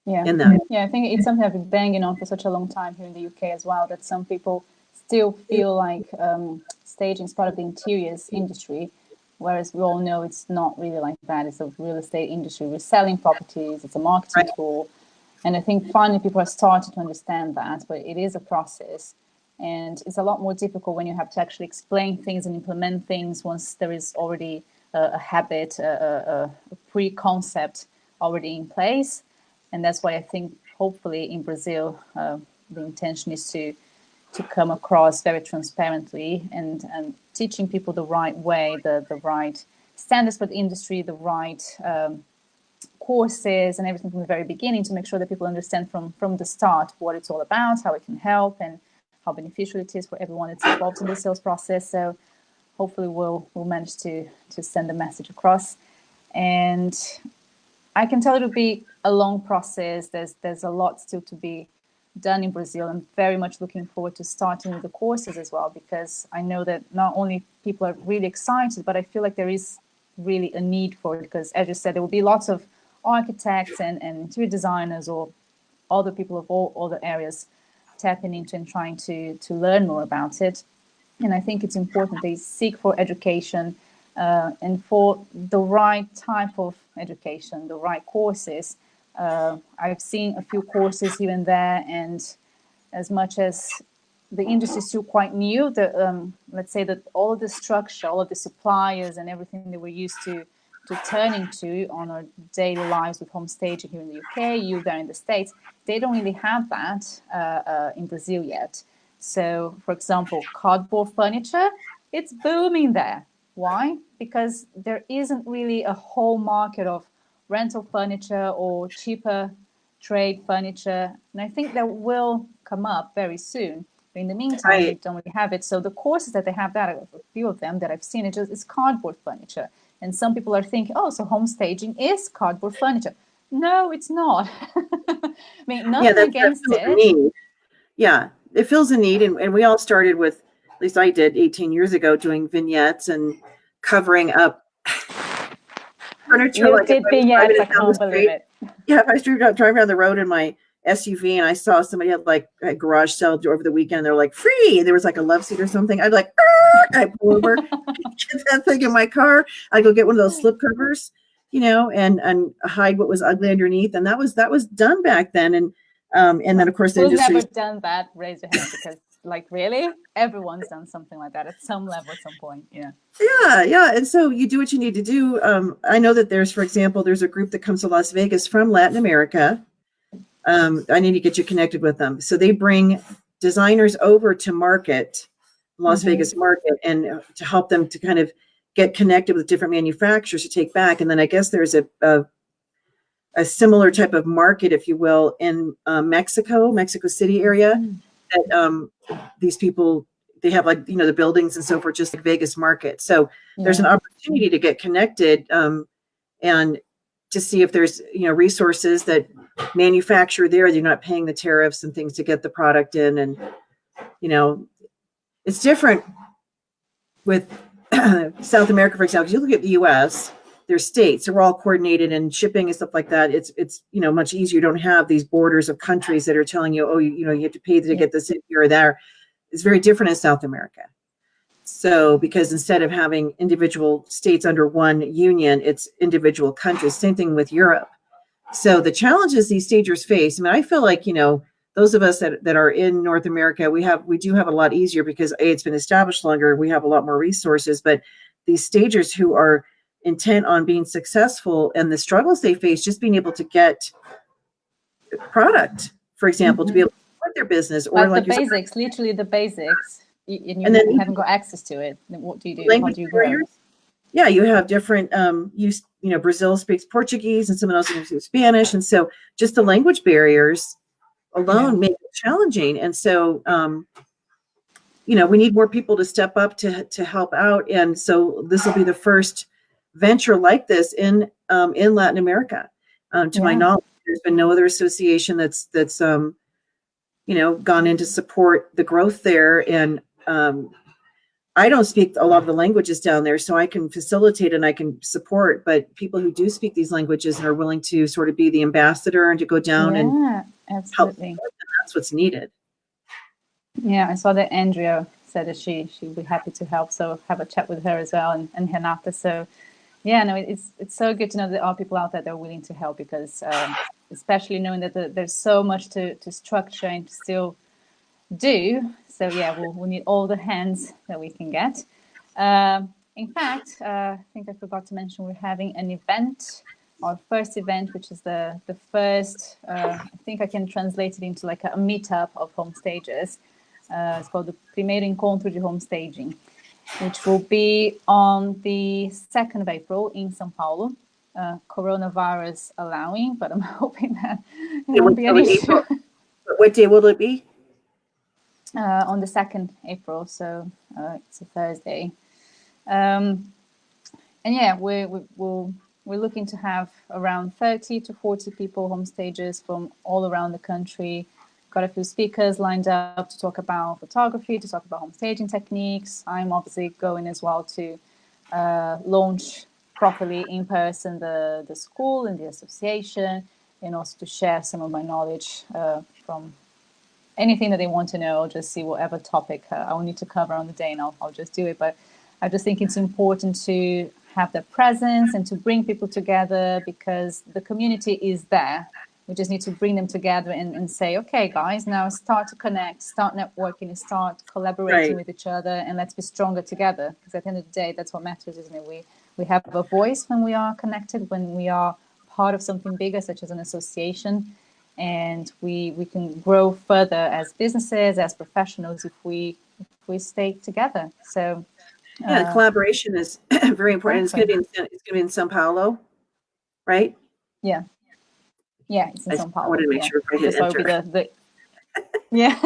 In that. Yeah, I think it's something I've been banging on for such a long time here in the UK as well, that some people still feel like staging is part of the interiors industry, whereas we all know it's not really like that. It's a real estate industry. We're selling properties. It's a marketing tool. And I think finally people are starting to understand that, but it is a process. And it's a lot more difficult when you have to actually explain things and implement things once there is already a habit, a pre-concept already in place. And that's why I think hopefully in Brazil, the intention is to come across very transparently and teaching people the right way, the right standards for the industry, the right courses and everything from the very beginning, to make sure that people understand from the start what it's all about, how it can help, and how beneficial it is for everyone that's involved in the sales process. So hopefully we'll manage to send the message across. And I can tell it'll be a long process. There's a lot still to be done in Brazil. I'm very much looking forward to starting with the courses as well, because I know that not only people are really excited, but I feel like there is really a need for it, because as you said, there will be lots of architects and interior designers or other people of all other areas tapping into and trying to learn more about it. And I think it's important they seek for education and for the right type of education, the right courses. I've seen a few courses here and there, and as much as the industry is still quite new, let's say that all of the structure, all of the suppliers and everything that we're used to turning to on our daily lives with home staging here in the UK, you there in the States, they don't really have that in Brazil yet. So, for example, cardboard furniture, it's booming there. Why? Because there isn't really a whole market of rental furniture or cheaper trade furniture. And I think that will come up very soon. But in the meantime, they don't really have it. So the courses that they have, that a few of them that I've seen, it's cardboard furniture. And some people are thinking, oh, so home staging is cardboard furniture. No, it's not. I mean, nothing against it. Yeah, it fills a need. And we all started with at least I did 18 years ago, doing vignettes and covering up furniture. You Like did vignettes, I can't believe it. Yeah, if I was driving around the road in my SUV and I saw somebody had like a garage sale over the weekend, they're like free. There was like a love seat or something. I'd like, I pull over, get that thing in my car. I go get one of those slip covers, and hide what was ugly underneath. And that was done back then. And then of course the Who's industry. never done that? Raise your hand, because like really, everyone's done something like that at some level at some point. Yeah. Yeah. And so you do what you need to do. I know that there's a group that comes to Las Vegas from Latin America. I need to get you connected with them. So they bring designers over to market, Las Vegas market, and to help them to kind of get connected with different manufacturers to take back. And then I guess there's a similar type of market, if you will, in Mexico City area. That these people, they have like, the buildings and so forth, just like Vegas market. So there's an opportunity to get connected and to see if there's, resources that manufacture there. You're not paying the tariffs and things to get the product in. And, it's different with South America, for example. You look at the US, their states are all coordinated, and shipping and stuff like that. It's much easier. You don't have these borders of countries that are telling you, oh, you have to pay to get this in here or there. It's very different in South America. So because instead of having individual states under one union, it's individual countries. Same thing with Europe. So the challenges these stagers face, I mean, I feel like, those of us that are in North America, we do have a lot easier because it's been established longer. We have a lot more resources, but these stagers who are intent on being successful and the struggles they face, just being able to get product, for example, to be able to support their business, or like the basics, literally the basics, and then you haven't got access to it. Then what do you do? How do you grow? Barriers. Yeah, you have different Brazil speaks Portuguese and someone else speaks Spanish, and so just the language barriers alone make it challenging. And so we need more people to step up to help out. And so this will be the first venture like this in Latin America. To my knowledge, there's been no other association that's gone in to support the growth there. And I don't speak a lot of the languages down there, so I can facilitate and I can support. But people who do speak these languages and are willing to sort of be the ambassador and to go down and absolutely help, that's what's needed. Yeah, I saw that Andrea said that she'd be happy to help, so have a chat with her as well, and Renata. So yeah, no, it's so good to know that there are people out there that are willing to help, because especially knowing that there's so much to structure and to still do. So yeah, we'll need all the hands that we can get. In fact, I think I forgot to mention we're having an event, our first event, which is the first, I think I can translate it into like a meetup of home stagers. It's called the Primeiro Encontro de Home Staging, which will be on the 2nd of April in São Paulo, coronavirus allowing, but I'm hoping that it won't be an issue. What day will it be? On the 2nd April, so it's a Thursday. And yeah, we're looking to have around 30 to 40 people, home stagers from all around the country. Got a few speakers lined up to talk about photography, to talk about home staging techniques. I'm obviously going as well to launch properly in person the school and the association, and also to share some of my knowledge from anything that they want to know. I'll just see whatever topic I'll need to cover on the day, and I'll just do it. But I just think it's important to have that presence and to bring people together, because the community is there. We just need to bring them together and say, okay, guys, now start to connect, start networking, and start collaborating with each other, and let's be stronger together. Because at the end of the day, that's what matters, isn't it? We have a voice when we are connected, when we are part of something bigger, such as an association, and we can grow further as businesses, as professionals, if we stay together. So yeah, the collaboration is very important. Exactly. It's going to be in São Paulo, right? Yeah. Yeah, it's in São Paulo. I wanted to make sure I hit enter. Yeah.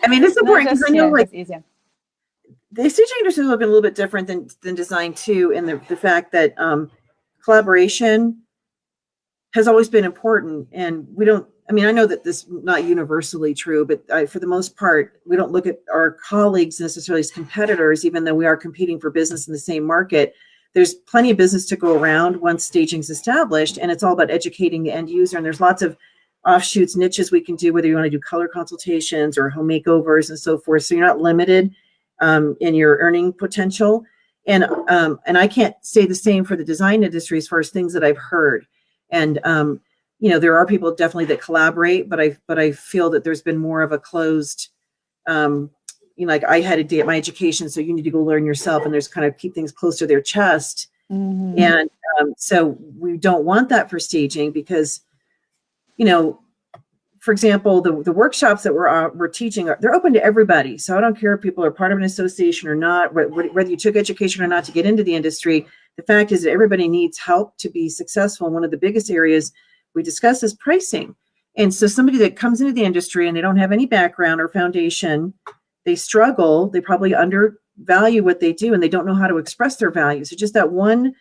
I mean, it's important because I know, like, it's easier. The staging industry has been a little bit different than design too, and the fact that collaboration has always been important, and we don't I mean, I know that this is not universally true, but for the most part, we don't look at our colleagues necessarily as competitors, even though we are competing for business in the same market. There's plenty of business to go around once staging's established, and it's all about educating the end user. And there's lots of offshoots, niches we can do, whether you want to do color consultations or home makeovers and so forth. So you're not limited in your earning potential. And I can't say the same for the design industry as far as things that I've heard. And there are people definitely that collaborate, but I feel that there's been more of a closed, like I had to get my education, so you need to go learn yourself, and there's kind of keep things close to their chest. Mm-hmm. And so we don't want that for staging because, for example, the workshops that we're teaching, they're open to everybody. So I don't care if people are part of an association or not, whether you took education or not to get into the industry. The fact is that everybody needs help to be successful. And one of the biggest areas we discuss is pricing. And so somebody that comes into the industry and they don't have any background or foundation, they struggle, they probably undervalue what they do, and they don't know how to express their value. So just that one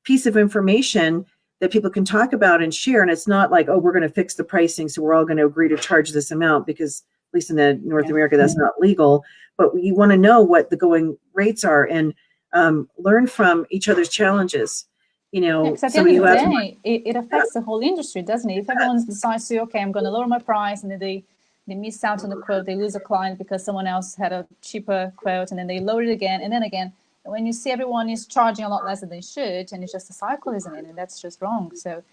piece of information that people can talk about and share. And it's not like, oh, we're going to fix the pricing, so we're all going to agree to charge this amount, because at least in the North America, that's not legal. But you want to know what the going rates are and learn from each other's challenges. Because at the end of the day, it affects the whole industry, doesn't it? If everyone decides to, okay, I'm going to lower my price, and then they miss out on the quote, they lose a client because someone else had a cheaper quote, and then they lower it again, and then again. And when you see everyone is charging a lot less than they should, and it's just a cycle, isn't it? And that's just wrong. So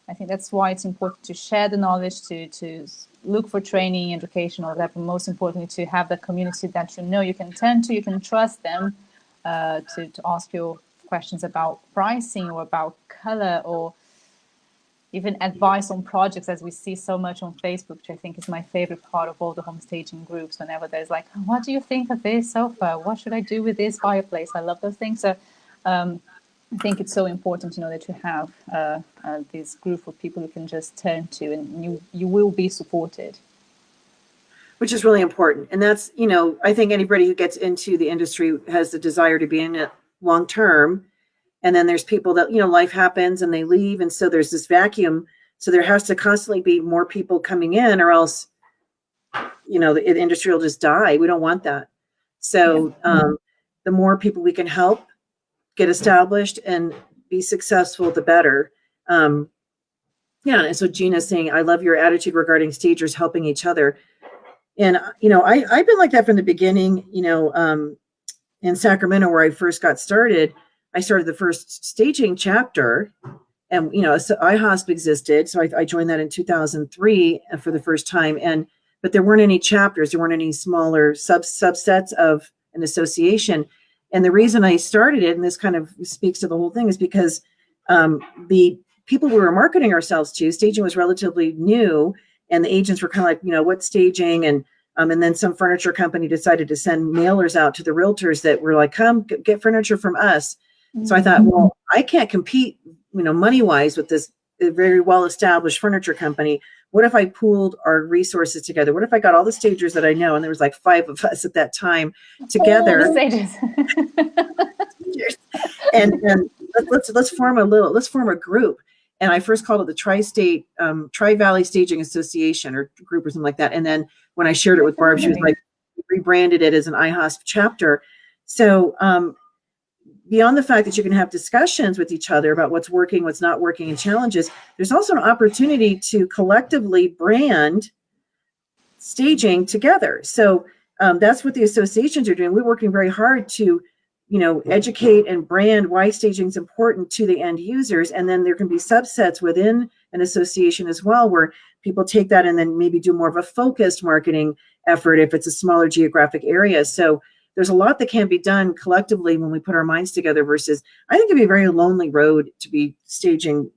I think that's why it's important to share the knowledge, to look for training, education, all that, but most importantly, to have the community that you can turn to, you can trust them to ask your questions about pricing or about color, or even advice on projects, as we see so much on Facebook, which I think is my favorite part of all the home staging groups. Whenever there's like, what do you think of this sofa? What should I do with this fireplace? I love those things. So I think it's so important, that you have this group of people you can just turn to, and you will be supported. Which is really important. And that's, I think anybody who gets into the industry has the desire to be in it long term. And then there's people that, life happens and they leave. And so there's this vacuum. So there has to constantly be more people coming in, or else, the industry will just die. We don't want that. So the more people we can help get established and be successful, the better. And so Gina's saying, I love your attitude regarding stagers helping each other. And, I've been like that from the beginning, in Sacramento, where I first got started. I started the first staging chapter, and so IHOSP existed. So I joined that in 2003 for the first time. But there weren't any chapters. There weren't any smaller subsets of an association. And the reason I started it, and this kind of speaks to the whole thing, is because the people we were marketing ourselves to, staging was relatively new, and the agents were kind of like, what's staging? And then some furniture company decided to send mailers out to the realtors that were like, come get furniture from us. So I thought, well, I can't compete, money-wise with this very well-established furniture company. What if I pooled our resources together? What if I got all the stagers that I know, and there was like 5 of us at that time together, all the stagers. and let's form a group. And I first called it the Tri-Valley Staging Association or group or something like that. And then when I shared it with Barb, she was like, rebranded it as an IHOSP chapter. So beyond the fact that you can have discussions with each other about what's working, what's not working, and challenges, there's also an opportunity to collectively brand staging together. So that's what the associations are doing. We're working very hard to, educate and brand why staging is important to the end users. And then there can be subsets within an association as well, where people take that and then maybe do more of a focused marketing effort if it's a smaller geographic area. So there's a lot that can be done collectively when we put our minds together, versus I think it'd be a very lonely road to be staging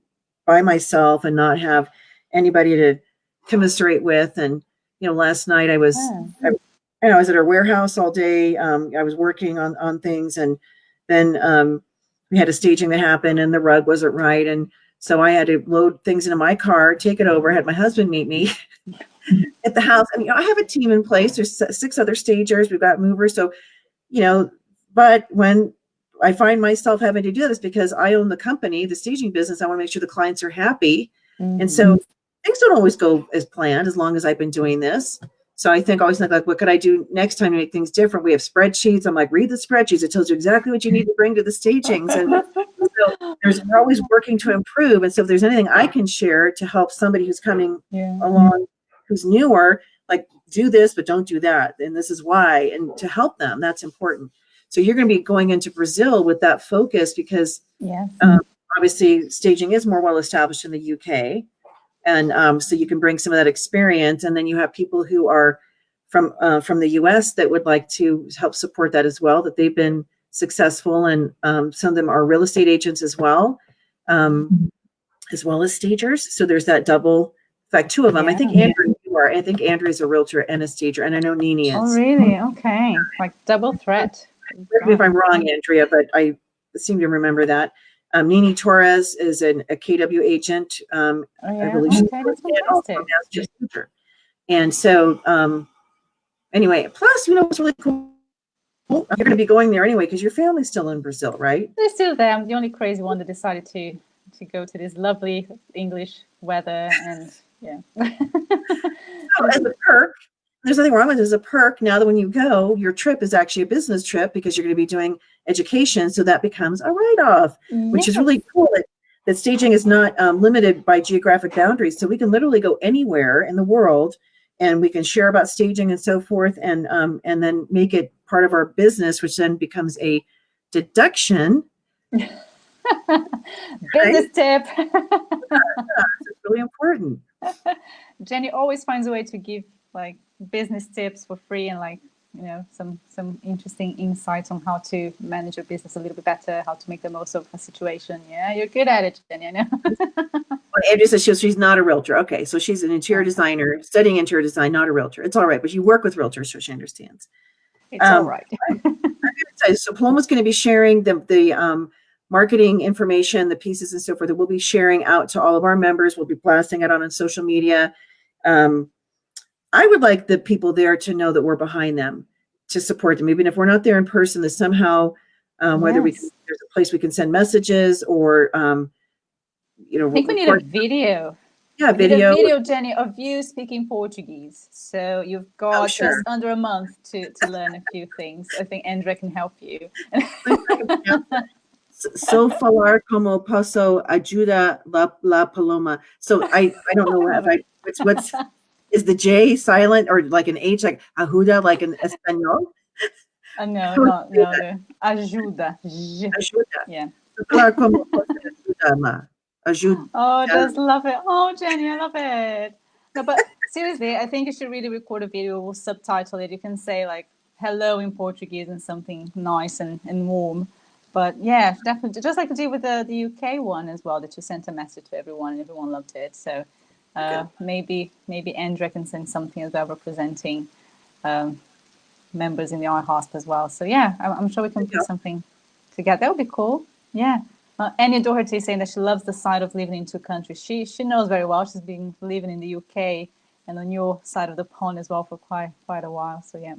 by myself and not have anybody to commiserate with. And, last night I was at our warehouse all day. I was working on things, and then we had a staging that happened and the rug wasn't right. And so I had to load things into my car, take it over, had my husband meet me at the house. And, I have a team in place. There's 6 other stagers. We've got movers. So, but when I find myself having to do this because I own the company, the staging business, I want to make sure the clients are happy. Mm-hmm. And so things don't always go as planned as long as I've been doing this. So I always think like, what could I do next time to make things different? We have spreadsheets. I'm like, read the spreadsheets. It tells you exactly what you need to bring to the stagings. And so we're always working to improve. And so if there's anything I can share to help somebody who's coming along, who's newer, like do this, but don't do that. And this is why, and to help them, that's important. So you're going to be going into Brazil with that focus because obviously staging is more well established in the UK. And so you can bring some of that experience, and then you have people who are from the U.S. that would like to help support that as well. That they've been successful, and some of them are real estate agents as well as stagers. So there's that double. In fact, two of them. I think Andrew, you are. I think Andrew is a realtor and a stager, and I know Nini is. Oh, really? Okay, like double threat. Correct me if I'm wrong, Andrea, but I seem to remember that. Nini Torres is a KW agent. I believe she's that's fantastic. And so, anyway, plus, it's really cool. You're going to be going there anyway because your family's still in Brazil, right? They're still there. I'm the only crazy one that decided to go to this lovely English weather, and So as a perk, there's nothing wrong with it. As a perk, now that when you go, your trip is actually a business trip because you're going to be doing education. So that becomes a write-off, which is really cool. That staging is not limited by geographic boundaries. So we can literally go anywhere in the world and we can share about staging and so forth, and then make it part of our business, which then becomes a deduction. Business tip. It's really important. Jenny always finds a way to give like business tips for free, and some interesting insights on how to manage your business a little bit better, how to make the most of a situation. Yeah, you're good at it, Jenny. I know. Well, Andrea says she's not a realtor. Okay, so she's an interior designer studying interior design, not a realtor. It's all right, but you work with realtors, so she understands. It's all right. I'm going to say, so Paloma's going to be sharing the marketing information, the pieces and so forth that we'll be sharing out to all of our members. We'll be blasting it on social media. I would like the people there to know that we're behind them, to support them, even if we're not there in person, that somehow, whether there's a place we can send messages or, I think we need a video. Yeah, video, Jenny, of you speaking Portuguese. So you've got just under a month to learn a few things. I think Andrea can help you. So falar como posso ayudar la Paloma. So I don't know what's is the J silent or like an H, like ajuda, like in Espanol? No. Ajuda. Ajuda. Yeah. Falar como posso ayudar. Ajuda. Oh, just love it. Oh, Jenny, I love it. No, but seriously, I think you should really record a video. We'll subtitle it. You can say like hello in Portuguese and something nice and warm. But yeah, definitely, just like you did with the UK one as well, that you sent a message to everyone and everyone loved it. So maybe Andrea can send something as well representing members in the iHosp as well. So yeah, I'm sure we can put something together. That would be cool. Yeah. Anya Doherty is saying that she loves the side of living in two countries. She knows very well. She's been living in the UK and on your side of the pond as well for quite a while. So yeah.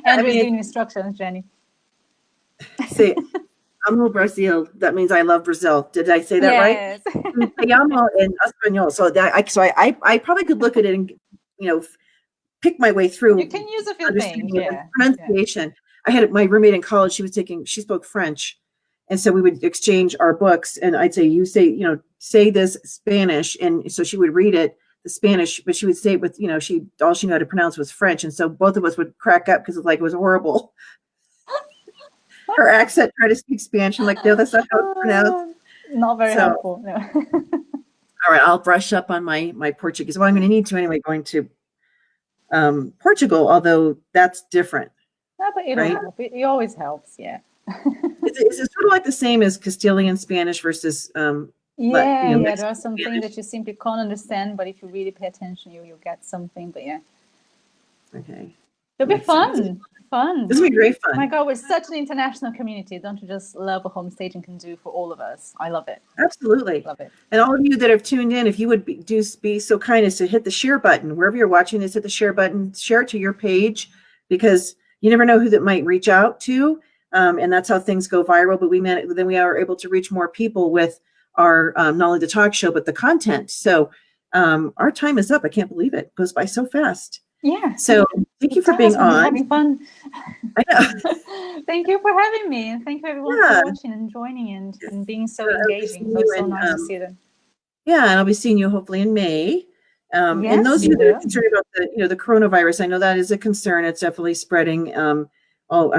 Andrea's giving instructions, Jenny. See, amo Brazil. That means I love Brazil. Did I say that right? Te amo in Espanol. So I probably could look at it and pick my way through. You can use a few things. Yeah. Pronunciation. I had my roommate in college. She spoke French, and so we would exchange our books. And I'd say, you say this Spanish, and so she would read it the Spanish, but she would say it with all she knew how to pronounce was French, and so both of us would crack up because it was horrible. Her accent, try to speak Spanish. I'm like, no, that's not how it's pronounced. Not very helpful. No. All right, I'll brush up on my Portuguese. Well, I'm going to need to anyway, going to Portugal, although that's different. No, but it'll help. It always helps, yeah. Is it sort of like the same as Castilian Spanish versus there are some things that you simply can't understand, but if you really pay attention, you'll get something. But yeah. Okay. It'll be fun. This will be great fun. Oh my God, we're such an international community. Don't you just love what home staging can do for all of us? I love it. Absolutely. Love it. And all of you that have tuned in, if you would be so kind as to hit the share button, wherever you're watching this, hit the share button, share it to your page, because you never know who that might reach out to. And that's how things go viral. But then we are able to reach more people with our not only the talk show, but the content. So our time is up. I can't believe it. It goes by so fast. Yeah. So thank you for being on. Having fun. I know. Thank you for having me. And thank you everyone for watching and joining and being so engaging. It was so nice to see them. Yeah, and I'll be seeing you hopefully in May. And Yes, those you who are will. concerned about the coronavirus, I know that is a concern. It's definitely spreading. I'm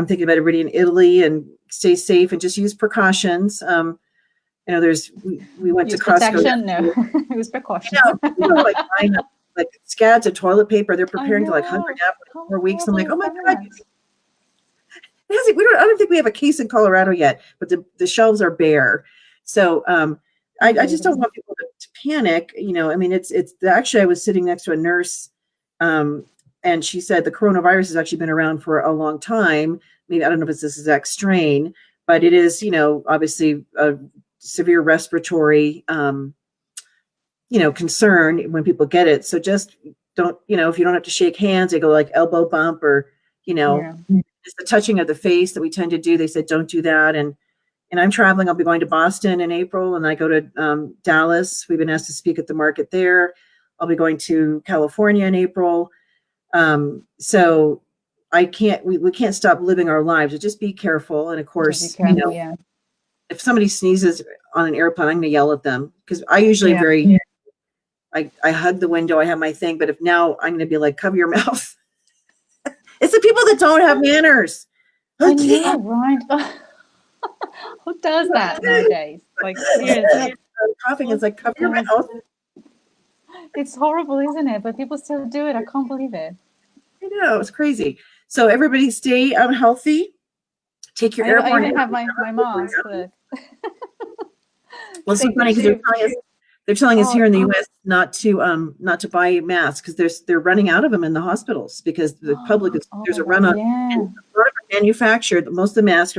thinking about everybody in Italy and stay safe and just use precautions. We went Use to Costco. Protection? No, it was precaution. People are like buying like scads of toilet paper. They're preparing to like 100 after 4 weeks. I'm like, oh my God. I don't think we have a case in Colorado yet, but the shelves are bare. So I just don't want people to panic. I mean, it's actually, I was sitting next to a nurse and she said the coronavirus has actually been around for a long time. Maybe, I don't know if it's this exact strain, but it is, obviously a severe respiratory, concern when people get it. So just don't, if you don't have to shake hands, they go like elbow bump or, it's the touching of the face that we tend to do. They said, don't do that. And I'm traveling. I'll be going to Boston in April, and I go to Dallas. We've been asked to speak at the market there. I'll be going to California in April. So we can't stop living our lives. So just be careful. And of course, if somebody sneezes on an airplane, I'm going to yell at them because I usually I hug the window. I have my thing, but if now I'm going to be like, cover your mouth. It's the people that don't have manners. I know, right? Who does that nowadays? Like, seriously. Coughing is like, cover your mouth. It's horrible, isn't it? But people still do it. I can't believe it. I know, it's crazy. So everybody stay healthy. Take your airborne. I even have my mask. Look. Well, it's so funny because they're telling us here in the U.S. not to buy masks because they're running out of them in the hospitals because the public there's a run on. And manufactured. Most of the masks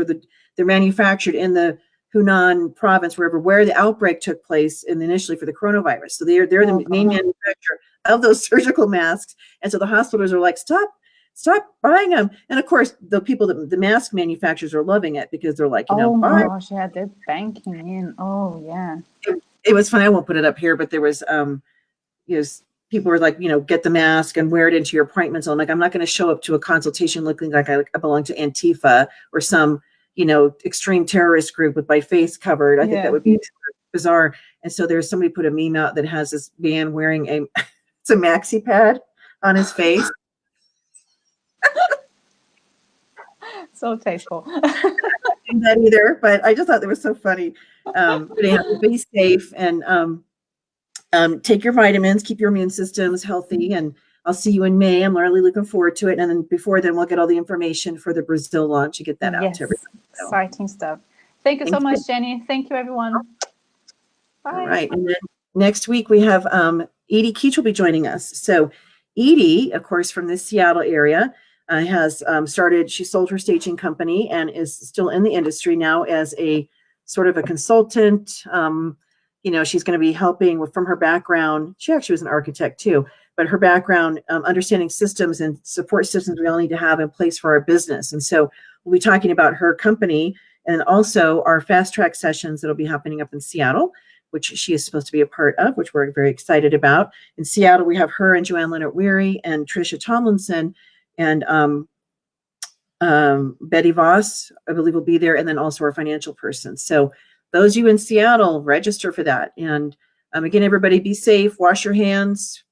they're manufactured in the Hunan province, where the outbreak took place initially for the coronavirus. So they're the main manufacturer of those surgical masks, and so the hospitals are like, stop buying them. And of course, the people the mask manufacturers are loving it because they're like, oh my gosh, yeah, they're banking in. Oh yeah. It was funny. I won't put it up here, but there was, people were like, get the mask and wear it into your appointments. I'm like, I'm not going to show up to a consultation looking like I belong to Antifa or some, extreme terrorist group with my face covered. I think that would be bizarre. And so there's somebody put a meme out that has this man wearing it's a maxi pad on his face. So tasteful. That either, but I just thought that was so funny. They have to be safe and take your vitamins, keep your immune systems healthy, and I'll see you in May. I'm really looking forward to it. And then before then, we'll get all the information for the Brazil launch and get that out to everybody. So. Exciting stuff. Thank you so much, Jenny. Thank you, everyone. Bye. All right. And then next week we have Edie Keach will be joining us. So Edie, of course, from the Seattle area, has started, she sold her staging company and is still in the industry now as a sort of a consultant. She's going to be helping from her background. She actually was an architect too, but her background, understanding systems and support systems we all need to have in place for our business. And so we'll be talking about her company and also our fast track sessions that'll be happening up in Seattle, which she is supposed to be a part of, which we're very excited about. In Seattle, we have her and Joanne Leonard-Weary and Tricia Tomlinson and Betty Voss, I believe, will be there, and then also our financial person. So those of you in Seattle, register for that. And again, everybody be safe, wash your hands,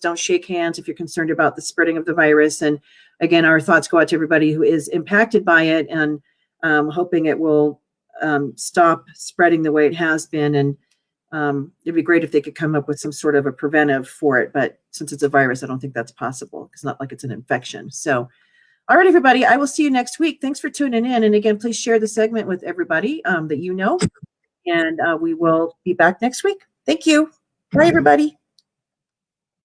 don't shake hands if you're concerned about the spreading of the virus. And again, our thoughts go out to everybody who is impacted by it and hoping it will stop spreading the way it has been. And it'd be great if they could come up with some sort of a preventive for it. But since it's a virus, I don't think that's possible. It's not like it's an infection. So, all right, everybody, I will see you next week. Thanks for tuning in. And again, please share the segment with everybody that you know. And we will be back next week. Thank you. Bye, everybody.